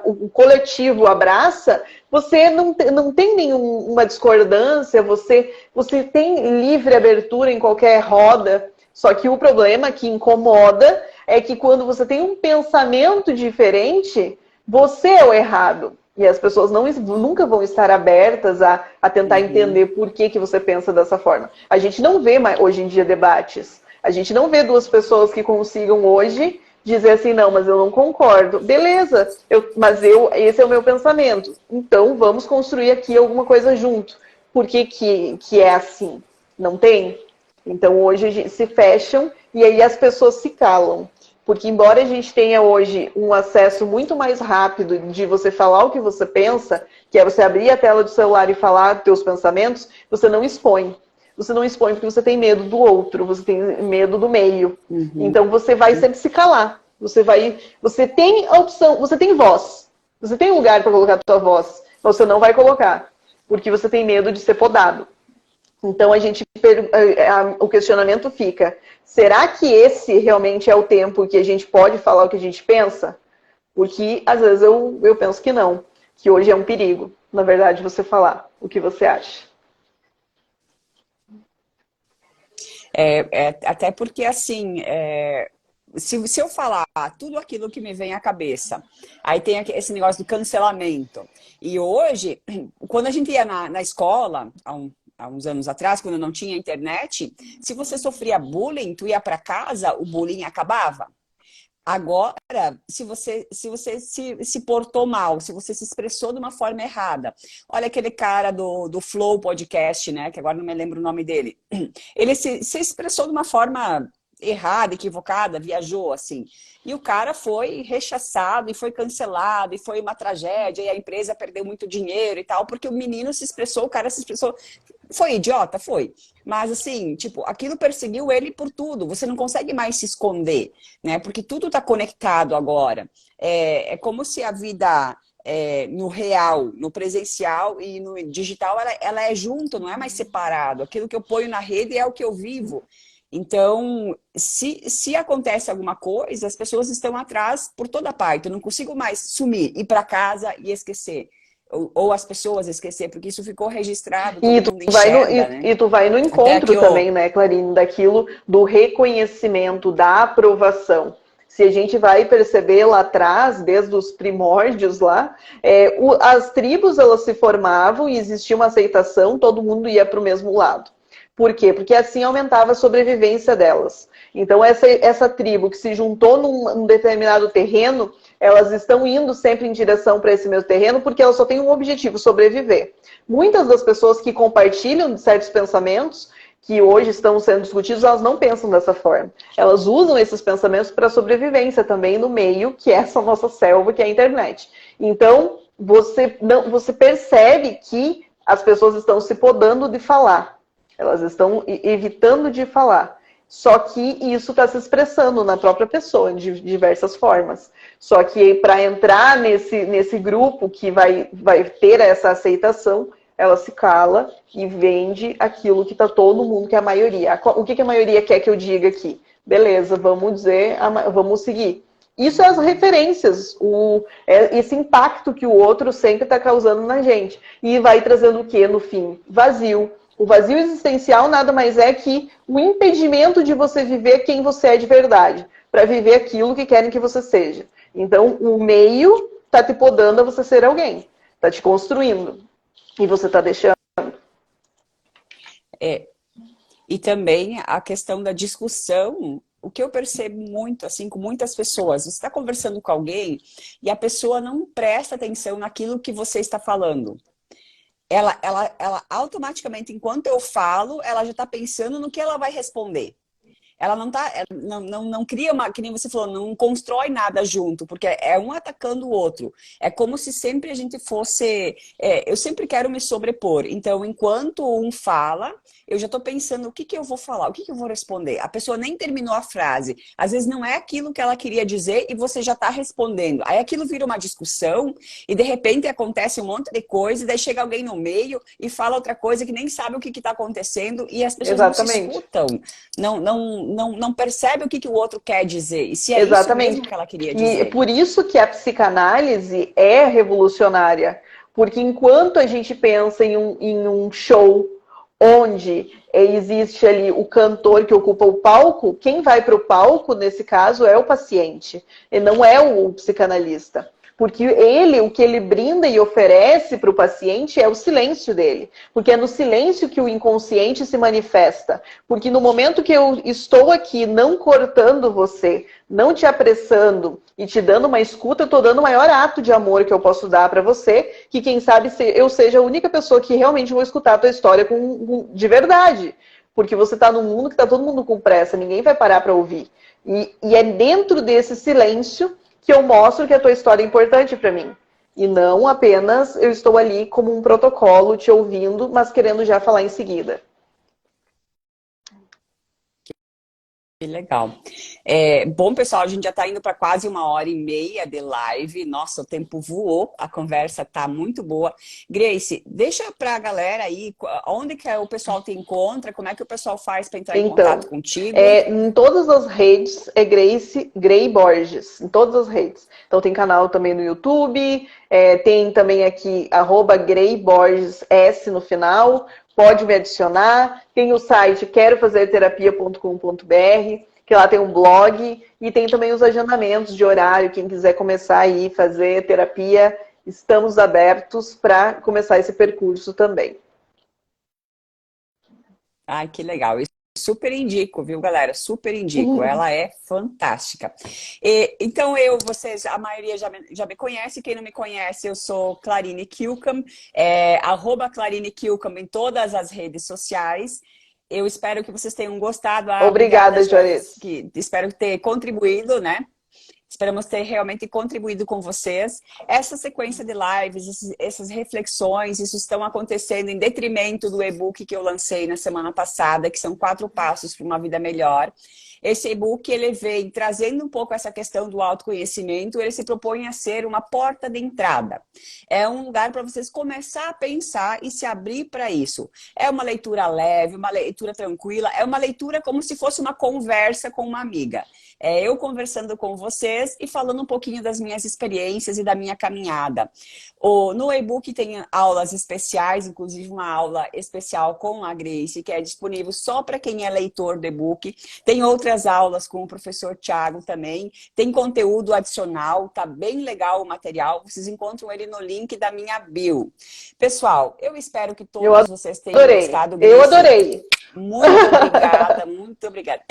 o coletivo abraça, você não tem nenhuma discordância, você tem livre abertura em qualquer roda. Só que o problema que incomoda é que quando você tem um pensamento diferente, você é o errado. E as pessoas nunca vão estar abertas a tentar Uhum. entender por que você pensa dessa forma. A gente não vê hoje em dia debates. A gente não vê duas pessoas que consigam hoje dizer assim, não, mas eu não concordo. Beleza, esse é o meu pensamento. Então vamos construir aqui alguma coisa junto. Por que é assim? Não tem? Então hoje se fecham e aí as pessoas se calam. Porque embora a gente tenha hoje um acesso muito mais rápido de você falar o que você pensa, que é você abrir a tela do celular e falar teus pensamentos, você não expõe. Você não expõe porque você tem medo do outro, você tem medo do meio. Uhum. Então você vai sempre se calar. Você tem a opção, você tem voz. Você tem um lugar para colocar a sua voz, mas você não vai colocar, porque você tem medo de ser podado. Então o questionamento fica: será que esse realmente é o tempo que a gente pode falar o que a gente pensa? Porque às vezes eu penso que não, que hoje é um perigo, na verdade, você falar o que você acha. Até porque, assim, se eu falar tudo aquilo que me vem à cabeça, aí tem esse negócio do cancelamento. E hoje, quando a gente ia na escola, há uns anos atrás, quando não tinha internet, se você sofria bullying, tu ia para casa, o bullying acabava. Agora, se portou mal, se você se expressou de uma forma errada. Olha aquele cara do Flow Podcast, né? Que agora não me lembro o nome dele. Ele se expressou de uma forma errada, equivocada, viajou assim. E o cara foi rechaçado, e foi cancelado, e foi uma tragédia, e a empresa perdeu muito dinheiro e tal, porque o menino se expressou, o cara se expressou. Foi idiota? Foi. Mas assim, tipo, aquilo perseguiu ele por tudo. Você não consegue mais se esconder, né? Porque tudo está conectado agora. É como se a vida no real, no presencial e no digital, ela é junto, não é mais separado. Aquilo que eu ponho na rede é o que eu vivo. Então, se acontece alguma coisa, as pessoas estão atrás por toda parte. Eu não consigo mais sumir, ir para casa e esquecer. Ou as pessoas esquecer, porque isso ficou registrado, todo E tu mundo vai no, enxerga, né? e tu vai no Até encontro aqui, também, né, Clarine, daquilo do reconhecimento, da aprovação. Se a gente vai perceber lá atrás, desde os primórdios lá, as tribos elas se formavam e existia uma aceitação, todo mundo ia para o mesmo lado. Por quê? Porque assim aumentava a sobrevivência delas. Então, essa tribo que se juntou num determinado terreno, elas estão indo sempre em direção para esse mesmo terreno porque elas só têm um objetivo: sobreviver. Muitas das pessoas que compartilham de certos pensamentos que hoje estão sendo discutidos, elas não pensam dessa forma. Elas usam esses pensamentos para sobrevivência também no meio, que é essa nossa selva, que é a internet. Então, você percebe que as pessoas estão se podando de falar. Elas estão evitando de falar. Só que isso está se expressando na própria pessoa, de diversas formas. Só que para entrar nesse grupo que vai ter essa aceitação, ela se cala e vende aquilo que está todo mundo, que é a maioria. O que a maioria quer que eu diga aqui? Beleza, vamos dizer, vamos seguir. Isso é as referências, esse impacto que o outro sempre está causando na gente. E vai trazendo o quê no fim? Vazio. O vazio existencial nada mais é que o impedimento de você viver quem você é de verdade, para viver aquilo que querem que você seja. Então, o meio está te podando a você ser alguém, está te construindo, e você está deixando. E também a questão da discussão, o que eu percebo muito, assim, com muitas pessoas, você está conversando com alguém e a pessoa não presta atenção naquilo que você está falando. Ela automaticamente, enquanto eu falo, ela já está pensando no que ela vai responder. Ela não tá, não cria uma, que nem você falou, não constrói nada junto, porque é um atacando o outro. É como se sempre a gente fosse, eu sempre quero me sobrepor. Então, enquanto um fala, eu já estou pensando o que que eu vou falar, o que que eu vou responder. A pessoa nem terminou a frase. Às vezes não é aquilo que ela queria dizer e você já está respondendo. Aí aquilo vira uma discussão e de repente acontece um monte de coisa, e daí chega alguém no meio e fala outra coisa que nem sabe o que está acontecendo e as pessoas não se Exatamente. escutam. Não percebe o que, que o outro quer dizer. E se é isso mesmo Exatamente. que ela queria E dizer. por isso que a psicanálise é revolucionária. Porque enquanto a gente pensa em um show onde existe ali o cantor que ocupa o palco, quem vai para o palco, nesse caso, é o paciente, e não é o psicanalista. Porque ele, o que ele brinda e oferece para o paciente é o silêncio dele. Porque é no silêncio que o inconsciente se manifesta. Porque no momento que eu estou aqui não cortando você, não te apressando e te dando uma escuta, eu estou dando o maior ato de amor que eu posso dar para você, que quem sabe eu seja a única pessoa que realmente vou escutar a tua história de verdade. Porque você está num mundo que está todo mundo com pressa, ninguém vai parar para ouvir. E é dentro desse silêncio que eu mostro que a tua história é importante para mim. E não apenas eu estou ali como um protocolo te ouvindo, mas querendo já falar em seguida. Que legal. Bom, pessoal, a gente já está indo para quase 1h30 de live. Nossa, o tempo voou, a conversa tá muito boa. Grace, deixa para a galera aí, onde que o pessoal te encontra, como é que o pessoal faz para entrar em contato Então, contigo? em todas as redes é Grace Grey Borges, em todas as redes. Então tem canal também no YouTube, tem também aqui @Grey Borges S no final. Pode me adicionar. Tem o site querofazerterapia.com.br, que lá tem um blog e tem também os agendamentos de horário. Quem quiser começar aí fazer terapia, estamos abertos para começar esse percurso também. Ai, que legal. Super indico, viu, galera? Super indico. Ela é fantástica. Então, vocês, a maioria já me conhece. Quem não me conhece, eu sou Clarine Kilcam, @Clarine Kilcam em todas as redes sociais. Eu espero que vocês tenham gostado. Obrigada, Obrigada, Joyce, Juarez. espero ter contribuído, né? Esperamos ter realmente contribuído com vocês. Essa sequência de lives, essas reflexões, isso estão acontecendo em detrimento do e-book que eu lancei na semana passada, que são 4 passos para uma vida melhor. Esse e-book, ele vem trazendo um pouco essa questão do autoconhecimento, ele se propõe a ser uma porta de entrada. É um lugar para vocês começar a pensar e se abrir para isso. É uma leitura leve, uma leitura tranquila, é uma leitura como se fosse uma conversa com uma amiga. Eu conversando com vocês e falando um pouquinho das minhas experiências e da minha caminhada. No e-book tem aulas especiais, inclusive uma aula especial com a Grace, que é disponível só para quem é leitor do e-book. Tem outras aulas com o professor Thiago também. Tem conteúdo adicional, tá bem legal o material. Vocês encontram ele no link da minha bio. Pessoal, eu espero que todos vocês tenham gostado. Grace, eu adorei. muito obrigada, muito obrigada.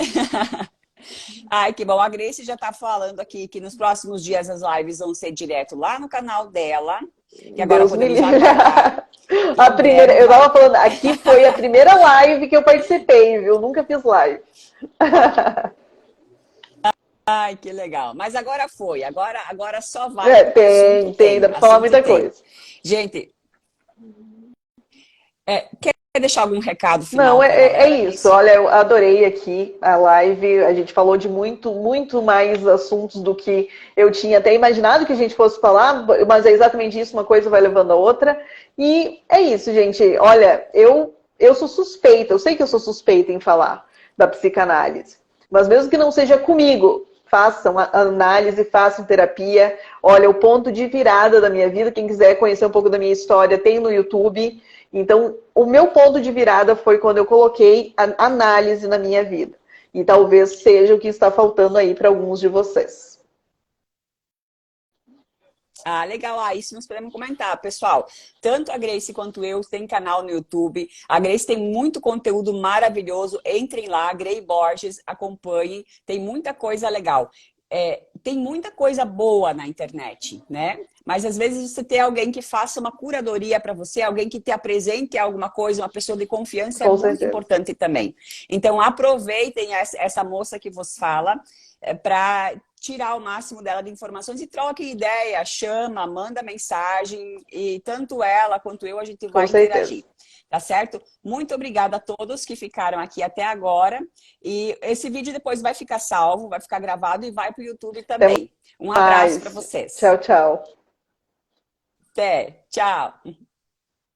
Ai, que bom. A Grace já está falando aqui que nos próximos dias as lives vão ser direto lá no canal dela. Que agora Deus me podemos livre. aguardar. A primeira, eu estava falando, aqui foi a primeira live que eu participei, viu? Nunca fiz live. Ai, que legal. Mas agora foi. Agora só vai porque tem, dá para falar muita coisa. Gente, quer deixar algum recado final Não, para a galera? isso. Olha, eu adorei aqui a live. A gente falou de muito mais assuntos do que eu tinha até imaginado que a gente fosse falar, mas é exatamente isso, uma coisa vai levando a outra. E é isso, gente. Olha, eu sou suspeita, eu sei que eu sou suspeita em falar da psicanálise. Mas mesmo que não seja comigo, façam a análise, façam terapia. Olha, o ponto de virada da minha vida, quem quiser conhecer um pouco da minha história, tem no YouTube. Então, o meu ponto de virada foi quando eu coloquei a análise na minha vida. E talvez seja o que está faltando aí para alguns de vocês. Ah, legal. Ah, isso nós podemos comentar. Pessoal, tanto a Grace quanto eu tem canal no YouTube. A Grace tem muito conteúdo maravilhoso. Entrem lá, Grey Borges, acompanhem. Tem muita coisa legal. Tem muita coisa boa na internet, né? Mas às vezes você ter alguém que faça uma curadoria para você, alguém que te apresente alguma coisa, uma pessoa de confiança é Com muito certeza. importante também. Então aproveitem essa moça que vos fala para tirar o máximo dela de informações e troque ideia, chama, manda mensagem e tanto ela quanto eu a gente Com vai certeza. interagir. Tá certo? Muito obrigada a todos que ficaram aqui até agora. E esse vídeo depois vai ficar salvo, vai ficar gravado e vai para o YouTube Até também. Um abraço para mais. vocês. Tchau, tchau. Até, tchau.